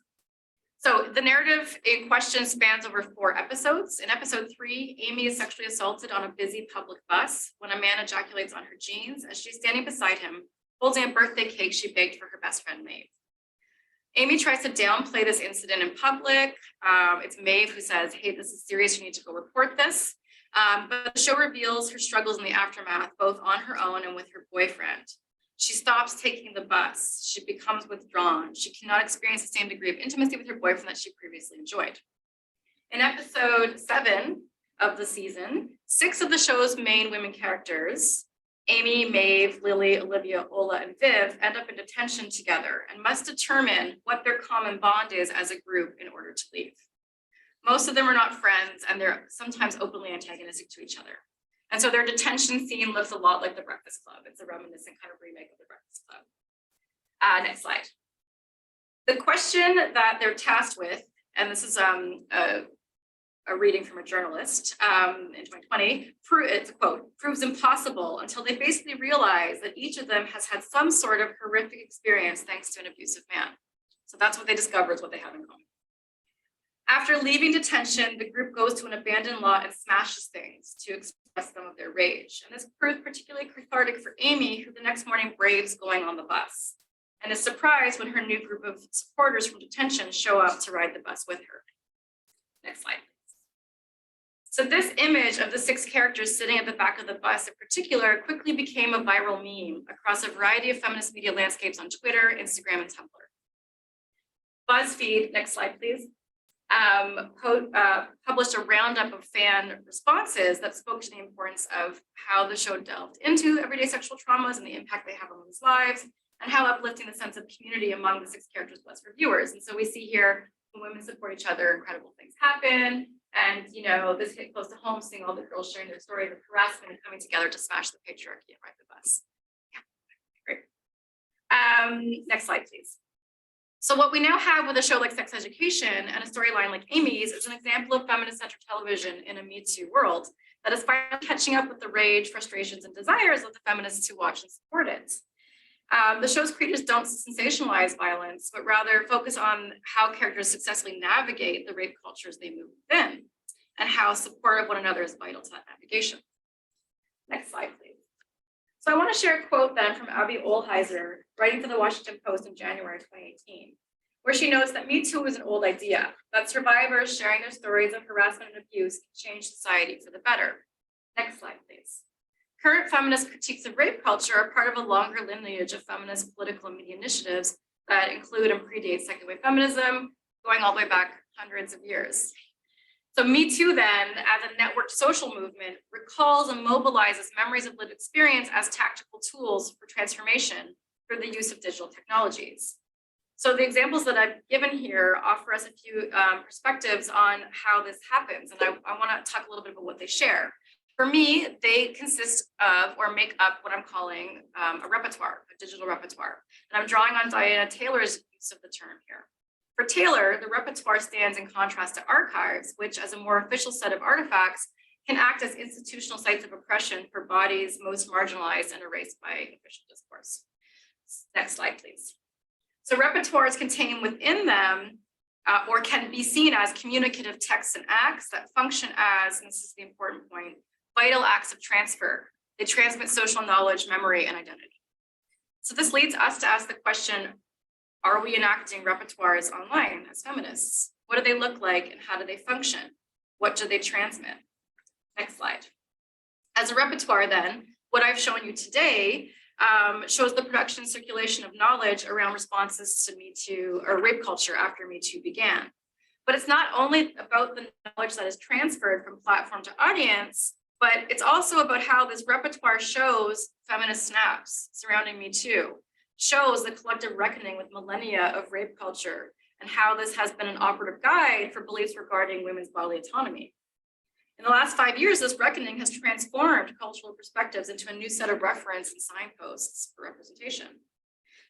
So the narrative in question spans over 4 episodes. In episode 3, Amy is sexually assaulted on a busy public bus when a man ejaculates on her jeans as she's standing beside him, holding a birthday cake she baked for her best friend, Maeve. Amy tries to downplay this incident in public. It's Maeve who says, hey, this is serious, you need to go report this. But the show reveals her struggles in the aftermath, both on her own and with her boyfriend. She stops taking the bus. She becomes withdrawn. She cannot experience the same degree of intimacy with her boyfriend that she previously enjoyed. In episode 7 of the season, 6 of the show's main women characters, Amy, Maeve, Lily, Olivia, Ola, and Viv, end up in detention together and must determine what their common bond is as a group in order to leave. Most of them are not friends, and they're sometimes openly antagonistic to each other. And so their detention scene looks a lot like The Breakfast Club. It's a reminiscent kind of remake of The Breakfast Club. Next slide. The question that they're tasked with, and this is a reading from a journalist in 2020, it's a quote, proves impossible until they basically realize that each of them has had some sort of horrific experience thanks to an abusive man. So that's what they discover is what they have in common. After leaving detention, the group goes to an abandoned lot and smashes things to express some of their rage. And this proved particularly cathartic for Amy, who the next morning braves going on the bus and is surprised when her new group of supporters from detention show up to ride the bus with her. Next slide. So this image of the 6 characters sitting at the back of the bus in particular quickly became a viral meme across a variety of feminist media landscapes on Twitter, Instagram, and Tumblr. BuzzFeed, next slide, please, published a roundup of fan responses that spoke to the importance of how the show delved into everyday sexual traumas and the impact they have on women's lives, and how uplifting the sense of community among the 6 characters was for viewers. And so we see here, when women support each other, incredible things happen. And, you know, this hit close to home, seeing all the girls sharing their stories of harassment and coming together to smash the patriarchy and ride the bus. Yeah, great. Next slide, please. So what we now have with a show like Sex Education and a storyline like Amy's is an example of feminist-centered television in a MeToo world that is finally catching up with the rage, frustrations, and desires of the feminists who watch and support it. The show's creators don't sensationalize violence, but rather focus on how characters successfully navigate the rape cultures they move within, and how support of one another is vital to that navigation. Next slide, please. So I want to share a quote then from Abby Olheiser, writing for the Washington Post in January 2018, where she notes that MeToo is an old idea, that survivors sharing their stories of harassment and abuse can change society for the better. Next slide, please. Current feminist critiques of rape culture are part of a longer lineage of feminist political and media initiatives that include and predate second wave feminism, going all the way back hundreds of years. So MeToo then, as a networked social movement, recalls and mobilizes memories of lived experience as tactical tools for transformation through the use of digital technologies. So the examples that I've given here offer us a few perspectives on how this happens, and I want to talk a little bit about what they share. For me, they consist of or make up what I'm calling a repertoire, a digital repertoire. And I'm drawing on Diana Taylor's use of the term here. For Taylor, the repertoire stands in contrast to archives, which as a more official set of artifacts can act as institutional sites of oppression for bodies most marginalized and erased by official discourse. Next slide, please. So repertoires contain within them or can be seen as communicative texts and acts that function as, and this is the important point, vital acts of transfer. They transmit social knowledge, memory, and identity. So this leads us to ask the question, are we enacting repertoires online as feminists? What do they look like and how do they function? What do they transmit? Next slide. As a repertoire then, what I've shown you today shows the production and circulation of knowledge around responses to MeToo or rape culture after MeToo began. But it's not only about the knowledge that is transferred from platform to audience, but it's also about how this repertoire shows feminist snaps surrounding MeToo, shows the collective reckoning with millennia of rape culture, and how this has been an operative guide for beliefs regarding women's bodily autonomy. In the last 5 years, this reckoning has transformed cultural perspectives into a new set of reference and signposts for representation.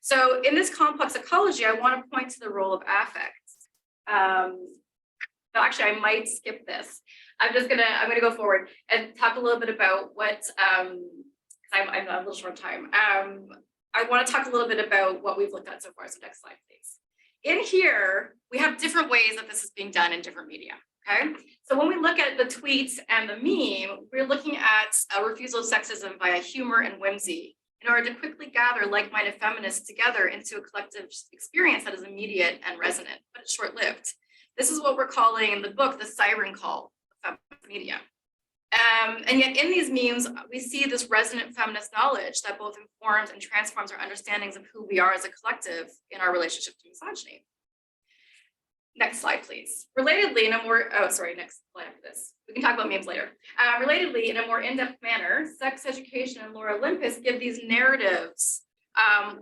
So in this complex ecology, I want to point to the role of affects. Actually, I might skip this. I'm gonna go forward and talk a little bit about what, I'm a little short time. I want to talk a little bit about what we've looked at so far. So next slide, please. In here, we have different ways that this is being done in different media. Okay, so when we look at the tweets and the meme, we're looking at a refusal of sexism via humor and whimsy in order to quickly gather like-minded feminists together into a collective experience that is immediate and resonant, but it's short-lived. This is what we're calling in the book the siren call of feminist media. And yet in these memes, we see this resonant feminist knowledge that both informs and transforms our understandings of who we are as a collective in our relationship to misogyny. Next slide, please. Relatedly, in a more, next slide after this. We can talk about memes later. Relatedly, in a more in-depth manner, Sex Education and Laura Olympus give these narratives,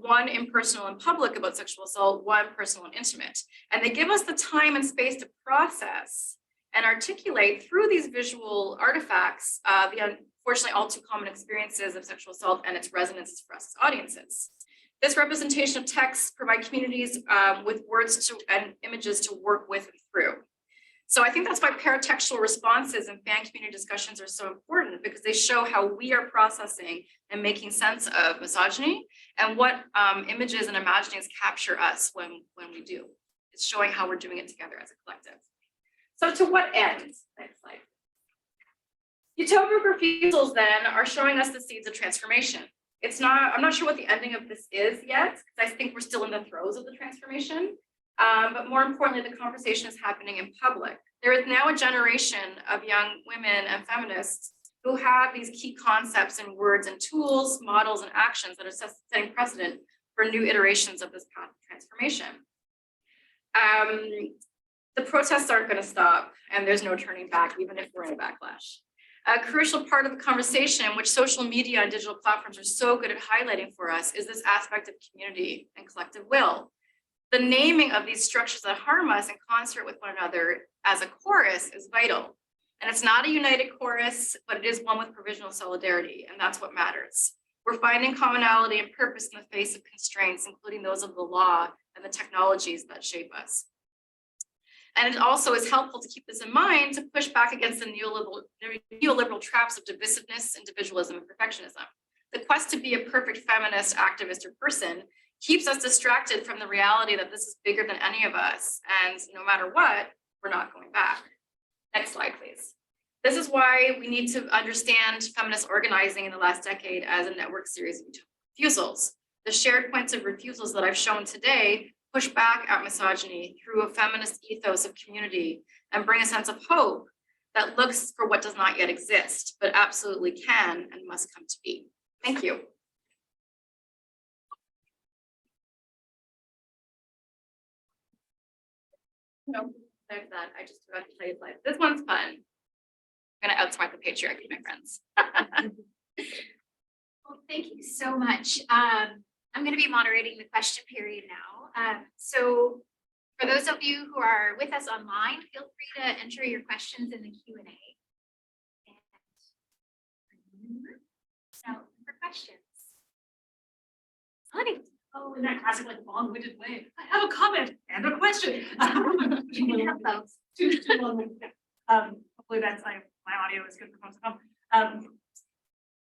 one impersonal and public about sexual assault, one personal and intimate. And they give us the time and space to process and articulate through these visual artifacts the unfortunately all too common experiences of sexual assault and its resonances for us as audiences. This representation of text provide communities with words and images to work with and through. So I think that's why paratextual responses and fan community discussions are so important, because they show how we are processing and making sense of misogyny and what images and imaginings capture us when we do. It's showing how we're doing it together as a collective. So to what end? Next slide. Utopic refusals then are showing us the seeds of transformation. I'm not sure what the ending of this is yet, because I think we're still in the throes of the transformation. But more importantly, the conversation is happening in public. There is now a generation of young women and feminists who have these key concepts and words and tools, models, and actions that are setting precedent for new iterations of this path of transformation. The protests aren't going to stop, and there's no turning back, even if we're in a backlash. A crucial part of the conversation, which social media and digital platforms are so good at highlighting for us, is this aspect of community and collective will. The naming of these structures that harm us in concert with one another as a chorus is vital. And it's not a united chorus, but it is one with provisional solidarity, and that's what matters. We're finding commonality and purpose in the face of constraints, including those of the law and the technologies that shape us. And it also is helpful to keep this in mind to push back against the neoliberal traps of divisiveness, individualism, and perfectionism. The quest to be a perfect feminist, activist, or person keeps us distracted from the reality that this is bigger than any of us, and no matter what, we're not going back. Next slide, please. This is why we need to understand feminist organizing in the last decade as a network series of refusals. The shared points of refusals that I've shown today push back at misogyny through a feminist ethos of community and bring a sense of hope that looks for what does not yet exist, but absolutely can and must come to be. Thank you. No, there's that. I just forgot to tell you slides. This one's fun. I'm going to outsmart the patriarchy, my friends. Well, thank you so much. I'm going to be moderating the question period now. So for those of you who are with us online, feel free to enter your questions in the Q&A. So for questions. Honey. Oh, in that classic, like, long-winded way. I have a comment and a question. Hopefully that's my audio is good for folks at home.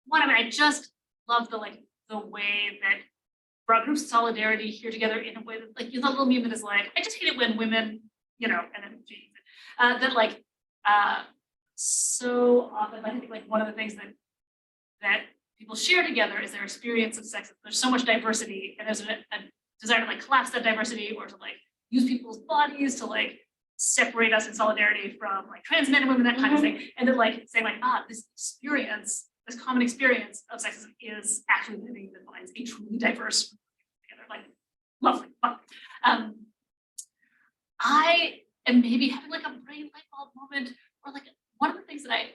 One of it, I just love the way that broad group solidarity here together in a way that, like, you know, that little meme that is like, I just hate it when women you know, and then she eats it. That like, so often, I think like one of the things that people share together is their experience of sex. There's so much diversity, and there's a desire to like collapse that diversity or to like use people's bodies to like separate us in solidarity from like trans men and women, that kind of thing. And then like saying like, this experience, this common experience of sexism is actually the thing that defines a truly diverse together. Like, lovely. I am maybe having like a brain light bulb moment, or like one of the things that I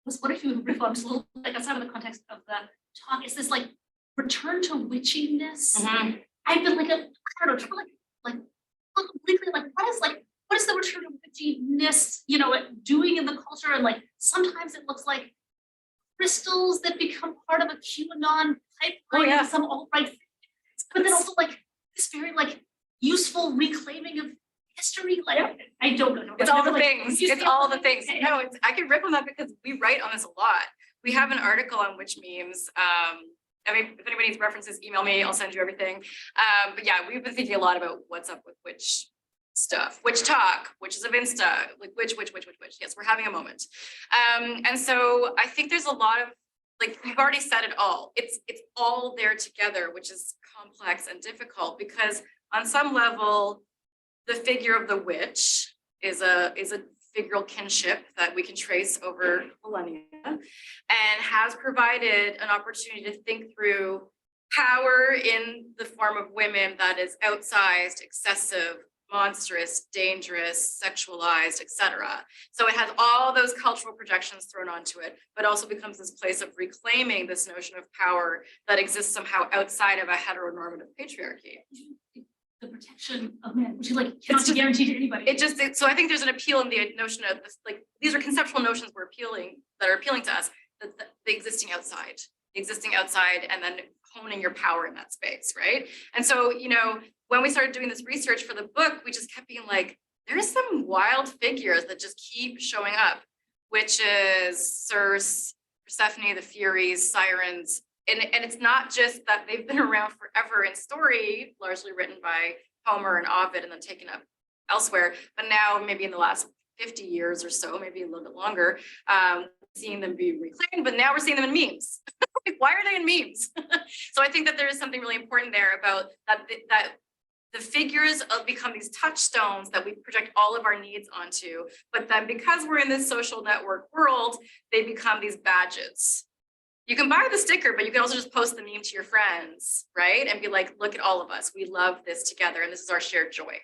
was wondering if you would riff on, just a little like outside of the context of the talk, is this like return to witchiness. I've been like I don't know, trying to like look obliquely like what is the return to witchiness, you know, doing in the culture? And like sometimes it looks like crystals that become part of a QAnon pipeline, some alt-right, but then also like this very like useful reclaiming of history. Like I don't know. It's all the things. It's all the things. No, I can rip on that because we write on this a lot. We have an article on witch memes. I mean, if anybody needs references, email me. I'll send you everything. But yeah, we've been thinking a lot about what's up with witch stuff, witch talk, witches of Insta, like witch. Yes, we're having a moment. And so I think there's a lot of, like, you've already said it all. It's all there together, which is complex and difficult because on some level, the figure of the witch is a figural kinship that we can trace over millennia and has provided an opportunity to think through power in the form of women that is outsized, excessive, monstrous, dangerous, sexualized, etc. So it has all those cultural projections thrown onto it, but also becomes this place of reclaiming this notion of power that exists somehow outside of a heteronormative patriarchy. The protection of men, which is like cannot be guaranteed to anybody. So I think there's an appeal in the notion of this, like these are conceptual notions that are appealing to us, the existing outside, and then honing your power in that space, right? And so, you know, when we started doing this research for the book, we just kept being like, there's some wild figures that just keep showing up, witches, Circe, Persephone, the Furies, sirens. And it's not just that they've been around forever in story, largely written by Homer and Ovid and then taken up elsewhere, but now maybe in the last 50 years or so, maybe a little bit longer, seeing them be reclaimed, but now we're seeing them in memes. Like, why are they in memes? So I think that there is something really important there about that the figures become these touchstones that we project all of our needs onto, but then because we're in this social network world, they become these badges. You can buy the sticker, but you can also just post the meme to your friends, right? And be like, look at all of us. We love this together. And this is our shared joy,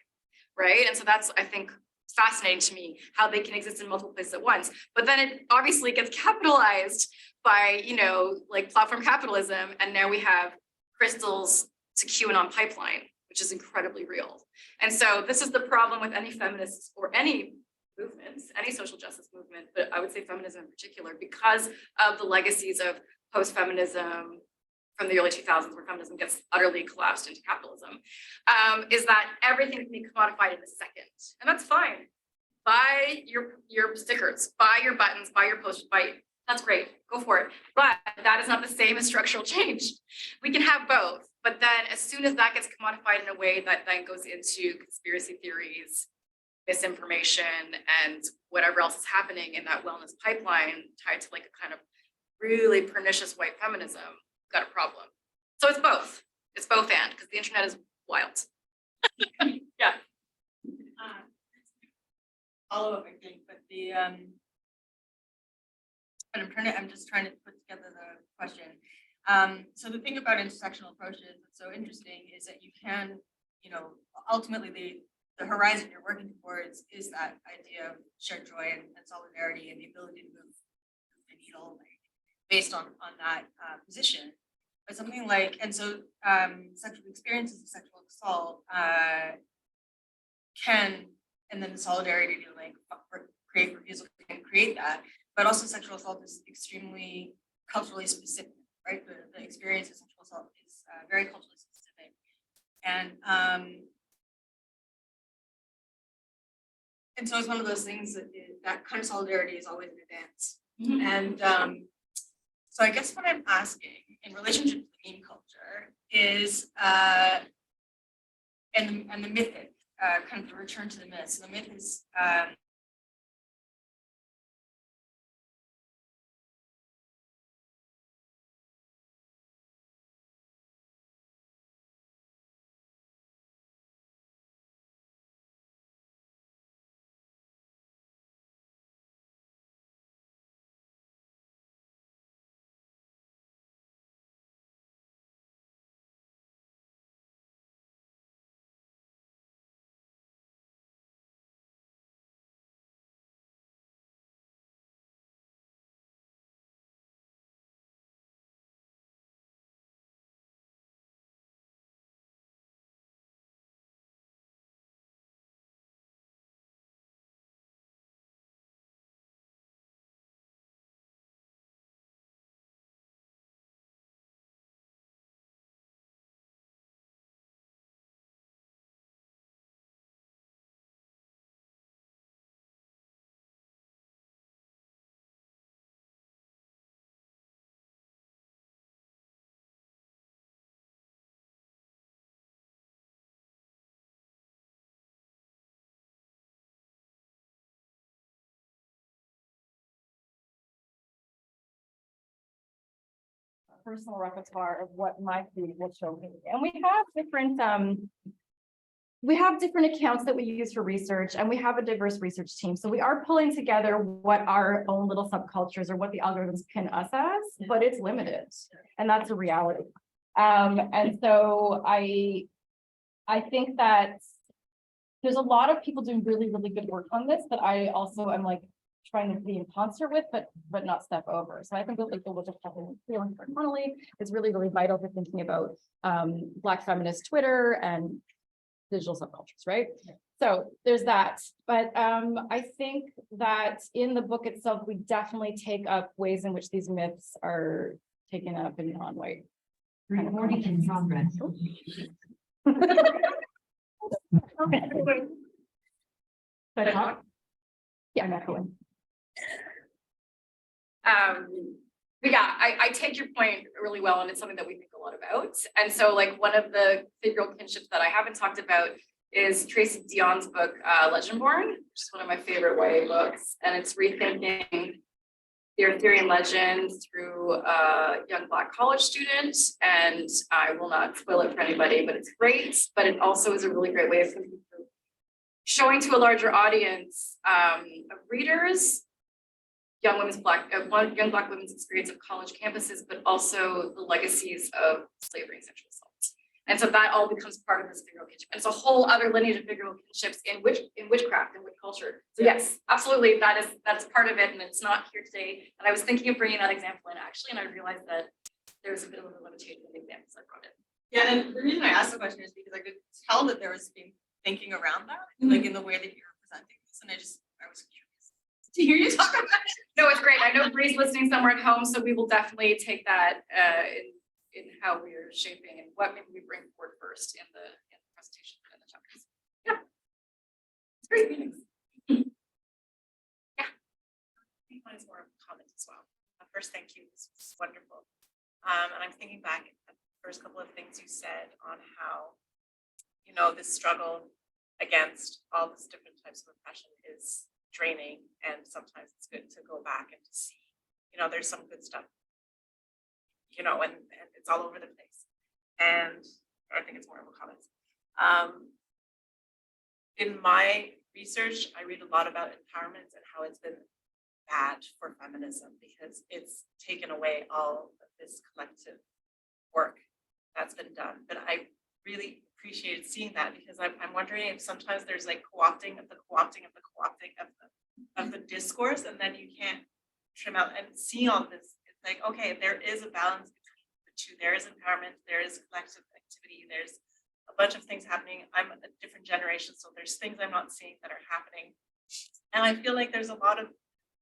right? And so that's, I think, fascinating to me, how they can exist in multiple places at once. But then it obviously gets capitalized by, you know, like platform capitalism. And now we have crystals to QAnon pipeline, which is incredibly real. And so this is the problem with any feminists or any movements, any social justice movement, but I would say feminism in particular, because of the legacies of post-feminism from the early 2000s, where feminism gets utterly collapsed into capitalism, is that everything can be commodified in a second. And that's fine. Buy your stickers, buy your buttons, buy your posters, that's great, go for it. But that is not the same as structural change. We can have both, but then as soon as that gets commodified in a way that then goes into conspiracy theories, misinformation, and whatever else is happening in that wellness pipeline tied to like a kind of really pernicious white feminism, got a problem. So it's both and, because the internet is wild. Yeah. Follow up, I think, but I'm just trying to put together the question. So the thing about intersectional approaches that's so interesting is that you can, you know, ultimately the horizon you're working towards is that idea of shared joy and solidarity and the ability to move the needle, like, based on that position. But something like, and so sexual experiences of sexual assault can, and then the solidarity to like create refusal can create that, but also sexual assault is extremely culturally specific, right? The experience of sexual assault is very culturally specific. And so it's one of those things that kind of solidarity is always in advance. Mm-hmm. And so I guess what I'm asking in relationship to the meme culture is, and the mythic kind of the return to the myth. So the myth is personal repertoire of what my feed will show me. And we have different accounts that we use for research, and we have a diverse research team. So we are pulling together what our own little subcultures or what the algorithms pin us as, but it's limited. And that's a reality. And so I think that there's a lot of people doing really, really good work on this that I also am like trying to be in concert with, but not step over. So I think that like the look of feeling horizontally is really, really vital for thinking about Black feminist Twitter and digital subcultures, right? So there's that. But I think that in the book itself, we definitely take up ways in which these myths are taken up in non-white. Recording in progress. Okay. Yeah, I'm echoing. But yeah, I take your point really well, and it's something that we think a lot about. And so like one of the figural kinships that I haven't talked about is Tracy Dion's book, Legendborn, which is one of my favorite YA books. And it's rethinking their theory and legend through a young Black college student. And I will not spoil it for anybody, but it's great. But it also is a really great way of thinking through showing to a larger audience of readers young Black women's experience of college campuses, but also the legacies of slavery and sexual assault. And so that all becomes part of this figural kinship. And it's a whole other lineage of figural kinships in witchcraft and witch culture. So yes, absolutely, that's part of it, and it's not here today. And I was thinking of bringing that example in actually, and I realized that there's a bit of a limitation in the examples I brought in. Yeah, and the reason I asked the question is because I could tell that there was being thinking around that, like in the way that you're presenting this, and I was curious to hear you talk about it. No, it's great. I know Bree's listening somewhere at home, so we will definitely take that in how we are shaping and what maybe we bring forward first in the presentation and the chapters. Yeah, it's great meetings. Yeah, I think mine is more of a comment as well. First, thank you. This was wonderful. And I'm thinking back at the first couple of things you said on how, you know, this struggle against all these different types of oppression is draining, and sometimes it's good to go back and to see, you know, there's some good stuff, you know, and it's all over the place. And I think it's more of a comment. In my research, I read a lot about empowerment and how it's been bad for feminism because it's taken away all of this collective work that's been done. But I really appreciated seeing that because I'm wondering if sometimes there's like co-opting of the discourse, and then you can't trim out and see all this. It's like, okay, there is a balance between the two. There is empowerment, there is collective activity, there's a bunch of things happening. I'm a different generation, so there's things I'm not seeing that are happening. And I feel like there's a lot of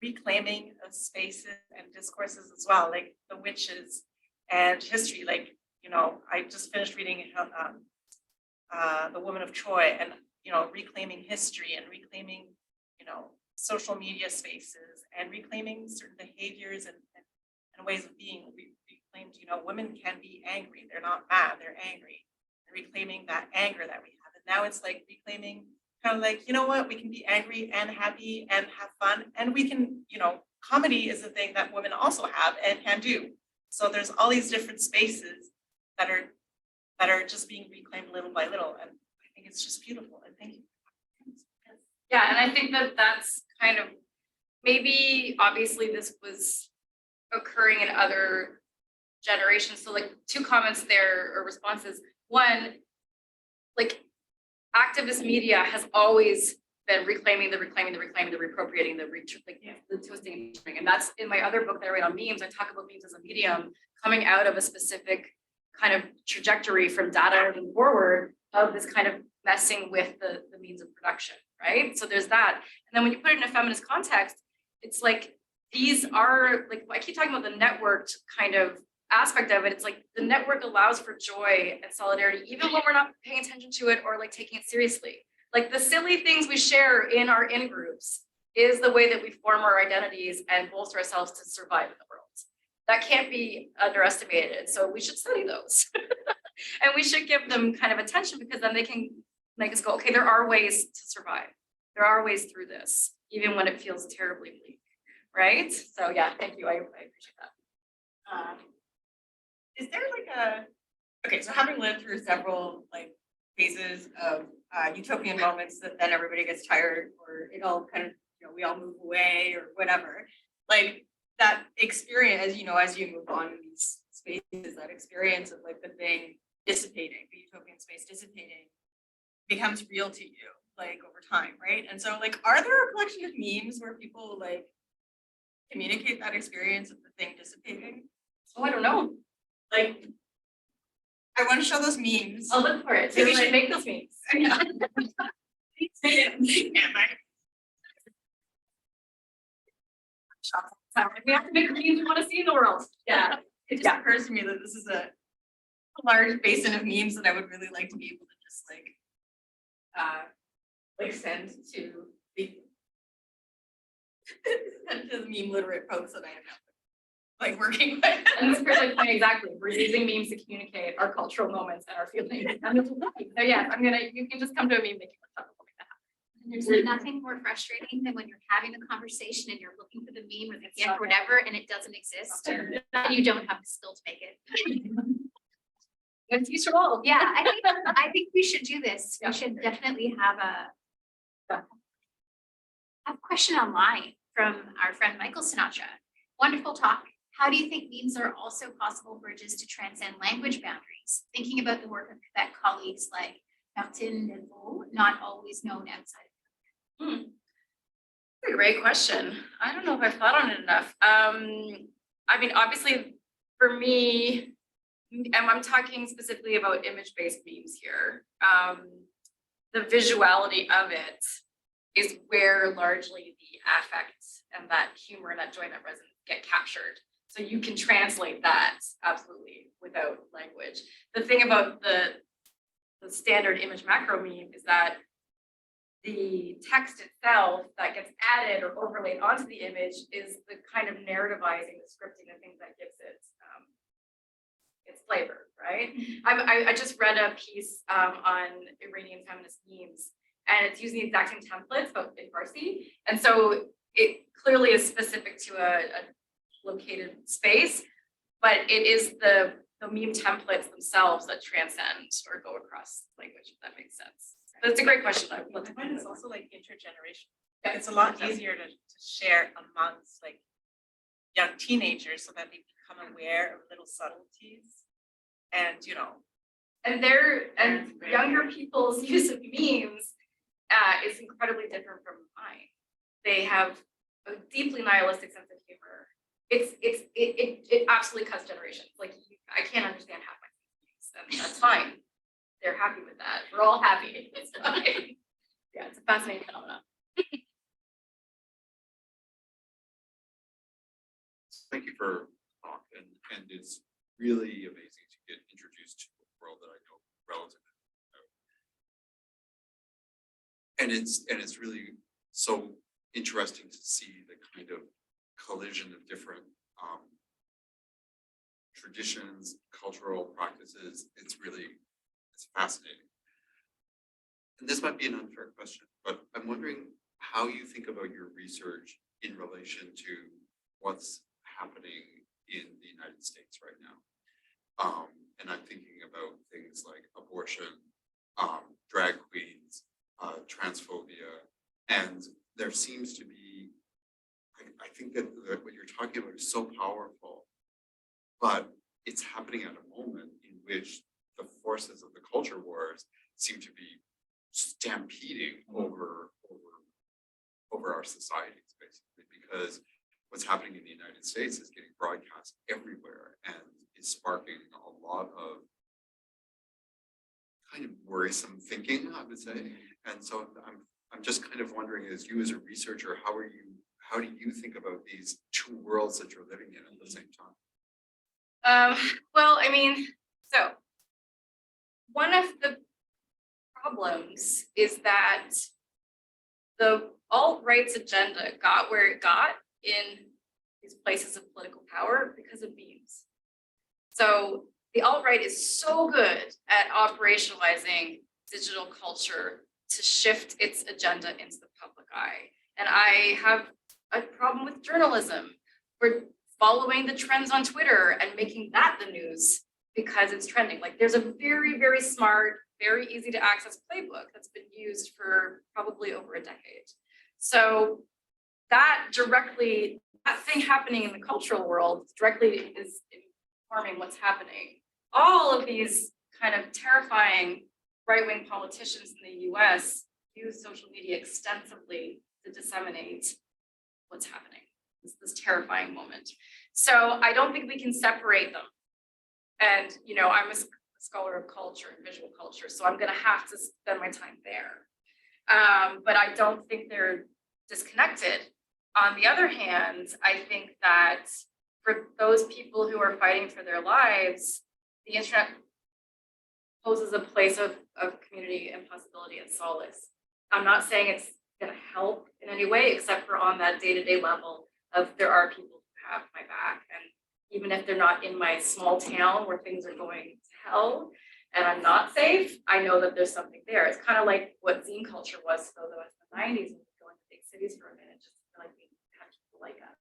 reclaiming of spaces and discourses as well, like the witches and history. Like, you know, I just finished reading The Woman of Troy, and, you know, reclaiming history and reclaiming, you know, social media spaces and reclaiming certain behaviors and ways of being. Reclaimed, you know, women can be angry. They're not mad, they're angry. And reclaiming that anger that we have And now it's like reclaiming, kind of like, you know what, we can be angry and happy and have fun. And we can, you know, comedy is a thing that women also have and can do. So there's all these different spaces that are just being reclaimed little by little. And I think it's just beautiful. And thank you. Yeah, and I think that that's kind of, maybe obviously this was occurring in other generations. So like 2 comments there or responses. One, like activist media has always been reclaiming, the reappropriating, the twisting and turning. And that's in my other book that I write on memes. I talk about memes as a medium coming out of a specific kind of trajectory from data moving forward of this kind of messing with the means of production, right? So there's that. And then when you put it in a feminist context, it's like, these are like, I keep talking about the networked kind of aspect of it. It's like the network allows for joy and solidarity, even when we're not paying attention to it or like taking it seriously. Like the silly things we share in our in-groups is the way that we form our identities and bolster ourselves to survive in the world. That can't be underestimated. So we should study those. And we should give them kind of attention, because then they can make us go, okay, there are ways to survive. There are ways through this, even when it feels terribly bleak, right? So yeah, thank you. I appreciate that. Is there like okay, so having lived through several like phases of utopian moments that then everybody gets tired, or it all kind of, you know, we all move away or whatever, like that experience, as you know, as you move on in these spaces, that experience of like the thing dissipating, the utopian space dissipating, becomes real to you like over time, right? And so like, are there a collection of memes where people like communicate that experience of the thing dissipating? Oh, I don't know. Like, I want to show those memes. I'll look for it. Maybe we should make those memes. Yeah. We have to make the memes we want to see in the world. Yeah. It just occurs to me that this is a large basin of memes that I would really like to be able to just like send to the send to the meme literate folks that I am like working with. And that's perfect point, exactly. We're using memes to communicate our cultural moments and our feelings. So yeah, you can just come to a meme making a topic. There's nothing more frustrating than when you're having the conversation and you're looking for the meme or the GIF or whatever, and it doesn't exist, and you don't have the skill to make it. It's future role. Yeah, I think we should do this. We should definitely have a question online from our friend Michael Sinatra. Wonderful talk. How do you think memes are also possible bridges to transcend language boundaries? Thinking about the work of Quebec colleagues like Martin Lebeau, not always known outside. That's a great question. I don't know if I've thought on it enough. I mean, obviously, for me, and I'm talking specifically about image-based memes here. The visuality of it is where largely the affect and that humor and that joy and that resonance get captured. So you can translate that absolutely without language. The thing about the standard image macro meme is that the text itself that gets added or overlaid onto the image is the kind of narrativizing, the scripting, and things that gives it its flavor, right? I just read a piece on Iranian feminist memes, and it's using the exact same templates but in Farsi, and so it clearly is specific to a located space, but it is the meme templates themselves that transcend or go across language, if that makes sense. But it's a great question. I find it's also like intergenerational. Yeah, it's a lot easier to share amongst like young teenagers so that they become aware of little subtleties, and you know, and younger people's use of memes is incredibly different from mine. They have a deeply nihilistic sense of humor. It absolutely cuts generations. Like I can't understand half my memes, and that's fine. They're happy with that. We're all happy. It's fine. Yeah, it's a fascinating phenomenon. Thank you for the talk, and it's really amazing to get introduced to a world that I know relatively. And it's really so interesting to see the kind of collision of different traditions, cultural practices. It's fascinating. and this might be an unfair question, but I'm wondering how you think about your research in relation to what's happening in the United States right now. And I'm thinking about things like abortion, drag queens, transphobia, and there seems to be, I think that what you're talking about is so powerful, but it's happening at a moment in which the forces of the culture wars seem to be stampeding over our societies, basically, because what's happening in the United States is getting broadcast everywhere and is sparking a lot of kind of worrisome thinking, I would say. And so I'm just kind of wondering, as you as a researcher, how do you think about these two worlds that you're living in at the same time? Well, I mean, so one of the problems is that the alt-right's agenda got where it got in these places of political power because of memes. So the alt-right is so good at operationalizing digital culture to shift its agenda into the public eye. And I have a problem with journalism. We're following the trends on Twitter and making that the news because it's trending. Like there's a very, very smart, very easy to access playbook that's been used for probably over a decade. So that thing happening in the cultural world directly is informing what's happening. All of these kind of terrifying right-wing politicians in the US use social media extensively to disseminate what's happening. This terrifying moment. So I don't think we can separate them. And, you know, I'm a scholar of culture and visual culture, so I'm going to have to spend my time there. But I don't think they're disconnected. On the other hand, I think that for those people who are fighting for their lives, the internet poses a place of community and possibility and solace. I'm not saying it's going to help in any way, except for on that day-to-day level of there are people who have my back. And even if they're not in my small town where things are going to hell and I'm not safe, I know that there's something there. It's kind of like what zine culture was for those of us in the 90s when we go into big cities for a minute, just feel like we have people like us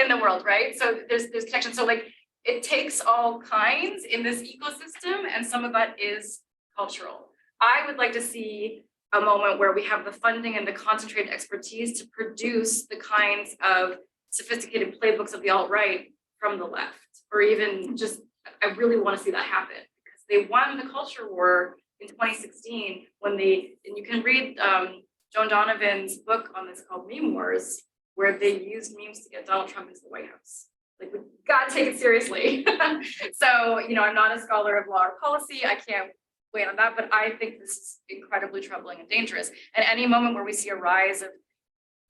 in the world, right? So there's connection. So like it takes all kinds in this ecosystem, and some of that is cultural. I would like to see a moment where we have the funding and the concentrated expertise to produce the kinds of sophisticated playbooks of the alt-right from the left, or even just, I really want to see that happen because they won the culture war in 2016 when and you can read Joan Donovan's book on this called Meme Wars, where they used memes to get Donald Trump into the White House. Like, we gotta take it seriously. So, you know, I'm not a scholar of law or policy. I can't weigh on that, but I think this is incredibly troubling and dangerous. And any moment where we see a rise of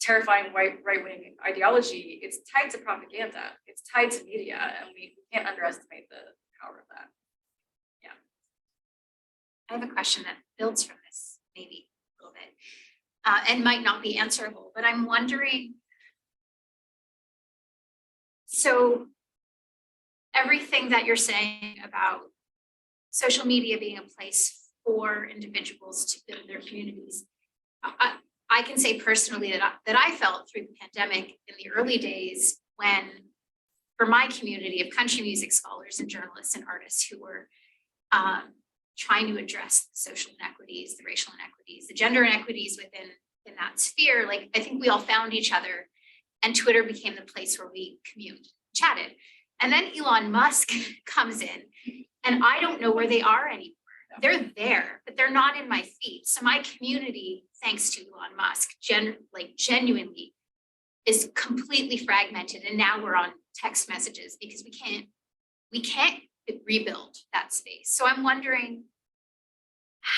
terrifying right-wing ideology, it's tied to propaganda, it's tied to media, and we can't underestimate the power of that. Yeah. I have a question that builds from this, maybe a little bit, and might not be answerable, but I'm wondering, so everything that you're saying about social media being a place for individuals to build their communities, I can say personally that I felt through the pandemic in the early days when, for my community of country music scholars and journalists and artists who were trying to address the social inequities, the racial inequities, the gender inequities within that sphere, like I think we all found each other, and Twitter became the place where we communed, chatted. And then Elon Musk comes in, and I don't know where they are anymore. They're there, but they're not in my feed. So my community, thanks to Elon Musk, genuinely is completely fragmented. And now we're on text messages because we can't rebuild that space. So I'm wondering,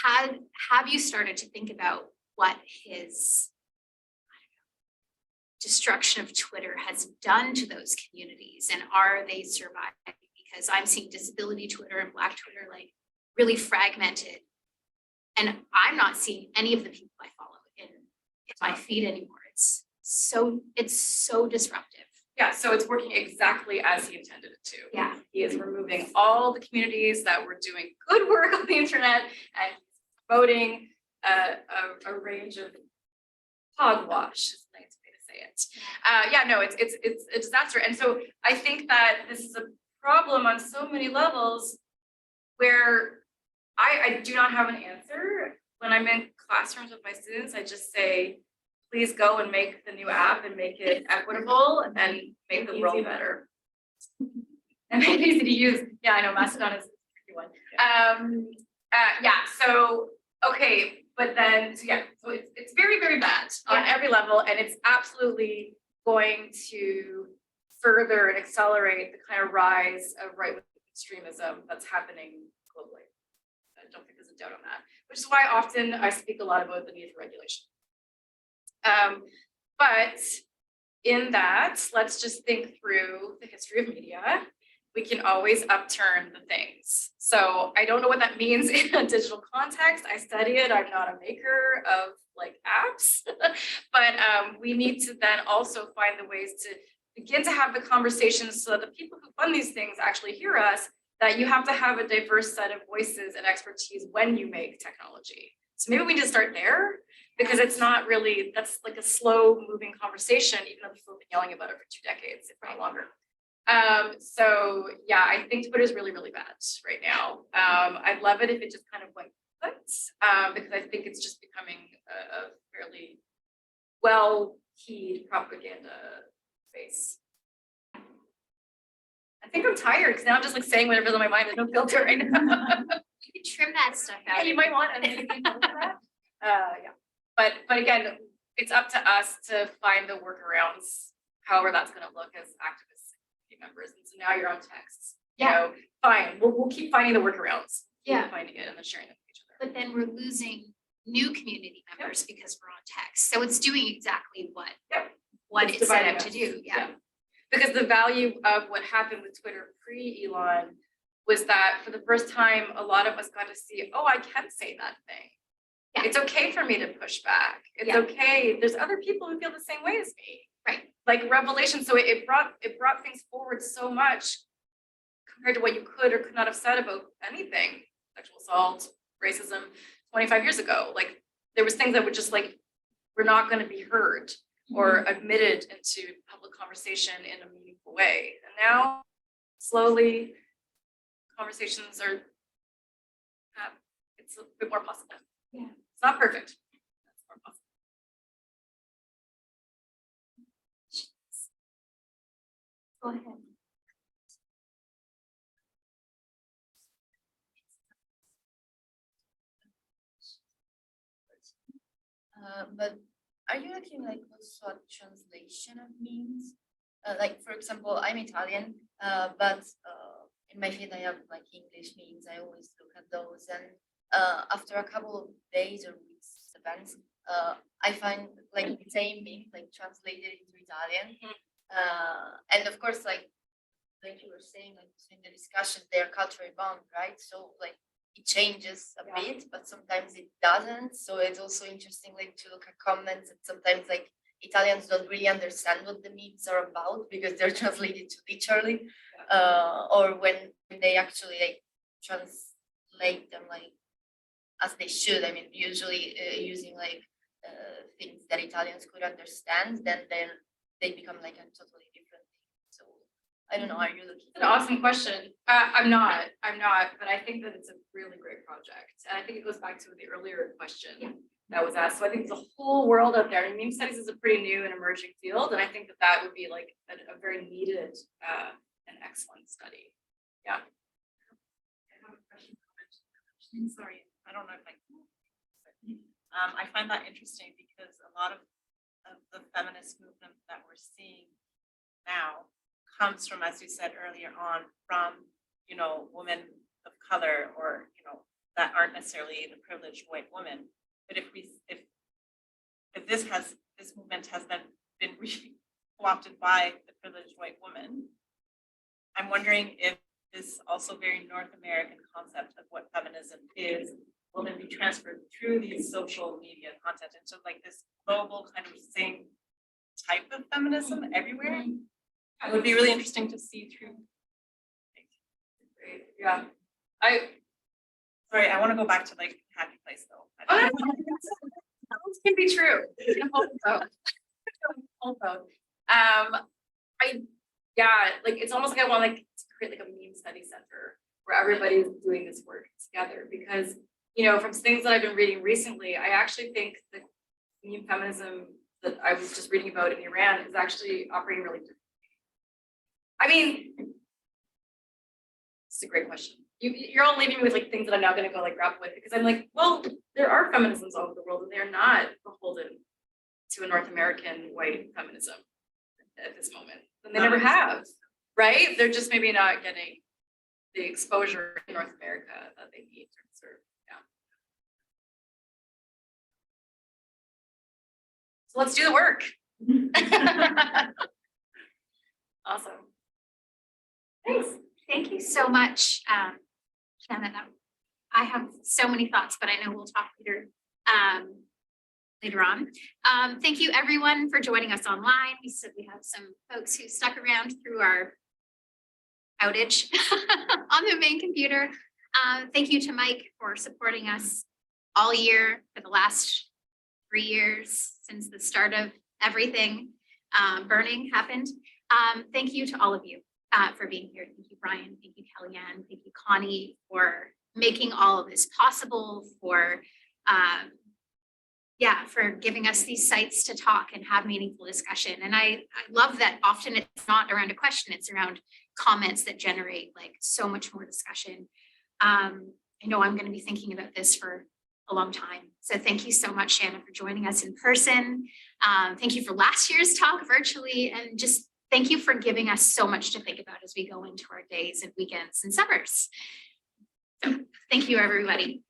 have you started to think about what his destruction of Twitter has done to those communities, and are they surviving? Because I'm seeing disability Twitter and Black Twitter like really fragmented, and I'm not seeing any of the people I follow in my feed anymore. It's so disruptive. Yeah, so it's working exactly as he intended it to. Yeah. He is removing all the communities that were doing good work on the internet and promoting a range of hogwash is a nice way to say it. Yeah, no, it's a disaster. And so I think that this is a problem on so many levels where I do not have an answer. When I'm in classrooms with my students, I just say, please go and make the new app and make it equitable and make the world better. And make it easy to use. Yeah, I know Mastodon is a tricky one. Yeah, so, okay, but then, so yeah, so it's very, very bad on every level, and it's absolutely going to further and accelerate the kind of rise of right-wing extremism that's happening globally. I don't think there's a doubt on that, which is why often I speak a lot about the need for regulation. But in that, let's just think through the history of media. We can always upturn the things. So I don't know what that means in a digital context. I study it. I'm not a maker of like apps, but we need to then also find the ways to begin to have the conversations so that the people who fund these things actually hear us, that you have to have a diverse set of voices and expertise when you make technology. So maybe we need to start there, because it's not really, that's like a slow moving conversation, even though people have been yelling about it for 2 decades, if not longer. So yeah, I think Twitter is really, really bad right now. I'd love it if it just kind of went because I think it's just becoming a fairly well-keyed propaganda space. I think I'm tired because now I'm just like saying whatever's on my mind. There's no filter right now. You can trim that stuff out. Yeah, you might want to maybe look at that. Yeah, but again, it's up to us to find the workarounds, however that's going to look as activists members. And so now you're on texts. You know, fine. We'll keep finding the workarounds. Keep finding it and then sharing it with each other. But then we're losing new community members because we're on text. So it's doing exactly what It's it set dividing out to us. do. Yeah. Because the value of what happened with Twitter pre-Elon was that for the first time, a lot of us got to see, oh, I can say that thing. Yeah. It's okay for me to push back. It's okay. There's other people who feel the same way as me. Right. Like revelation. So it brought things forward so much compared to what you could or could not have said about anything, sexual assault, racism, 25 years ago. Like there was things that were just like, we're not going to be heard or admitted into public conversation in a meaningful way. And now slowly conversations are, it's a bit more possible. Yeah. It's not perfect. It's more possible. Go ahead. But are you looking like also at translation of memes? Like for example, I'm Italian, but in my field I have like English memes. I always look at those, and after a couple of days or weeks events, I find like the same meme like translated into Italian, and of course like you were saying, like in the discussion, they're culturally bound, right? So like it changes a bit, but sometimes it doesn't. So it's also interesting like to look at comments, and sometimes like Italians don't really understand what the memes are about because they're translated too literally, or when they actually like translate them like as they should. I mean, usually using like things that Italians could understand, then they become like a totally different thing. So I don't know, are you looking? It's an awesome question. I'm not, but I think that it's a really great project. And I think it goes back to the earlier question that was asked. So I think there's a whole world out there. And meme studies is a pretty new and emerging field. And I think that would be like a very needed and excellent study. Yeah. I have a question. Sorry, I don't know if I can. I find that interesting because a lot of the feminist movement that we're seeing now comes from, as you said earlier on, from, you know, women of color or, you know, that aren't necessarily the privileged white woman. But if this movement has then been co-opted by the privileged white woman, I'm wondering if this also very North American concept of what feminism is will then be transferred through these social media content into like this global kind of same type of feminism everywhere. It would be really interesting to see through. Great. Yeah. Sorry, I wanna go back to like happy place though. Those can be true. You can hold both. Hold both. Like, it's almost like I want like to create like a meme study center where everybody's doing this work together, because, you know, from things that I've been reading recently, I actually think the meme feminism that I was just reading about in Iran is actually operating really differently. I mean, it's a great question. You're all leaving me with like things that I'm now gonna go like grapple with, because I'm like, well, there are feminisms all over the world and they are not beholden to a North American white feminism at this moment. And they never have, right? They're just maybe not getting the exposure in North America that they need to serve. Yeah. So let's do the work. Awesome. Thanks. Thank you so much, Shannon. I have so many thoughts, but I know we'll talk later on. Thank you everyone for joining us online. We said we have some folks who stuck around through our outage on the main computer. Thank you to Mike for supporting us all year for the last 3 years since the start of everything burning happened. Thank you to all of you for being here. Thank you, Brian. Thank you, Kellyanne. Thank you, Connie, for making all of this possible, for giving us these sites to talk and have meaningful discussion. And I love that often it's not around a question, it's around comments that generate like so much more discussion. I know I'm going to be thinking about this for a long time. So thank you so much, Shanna, for joining us in person. Thank you for last year's talk virtually, and just thank you for giving us so much to think about as we go into our days and weekends and summers. So thank you, everybody.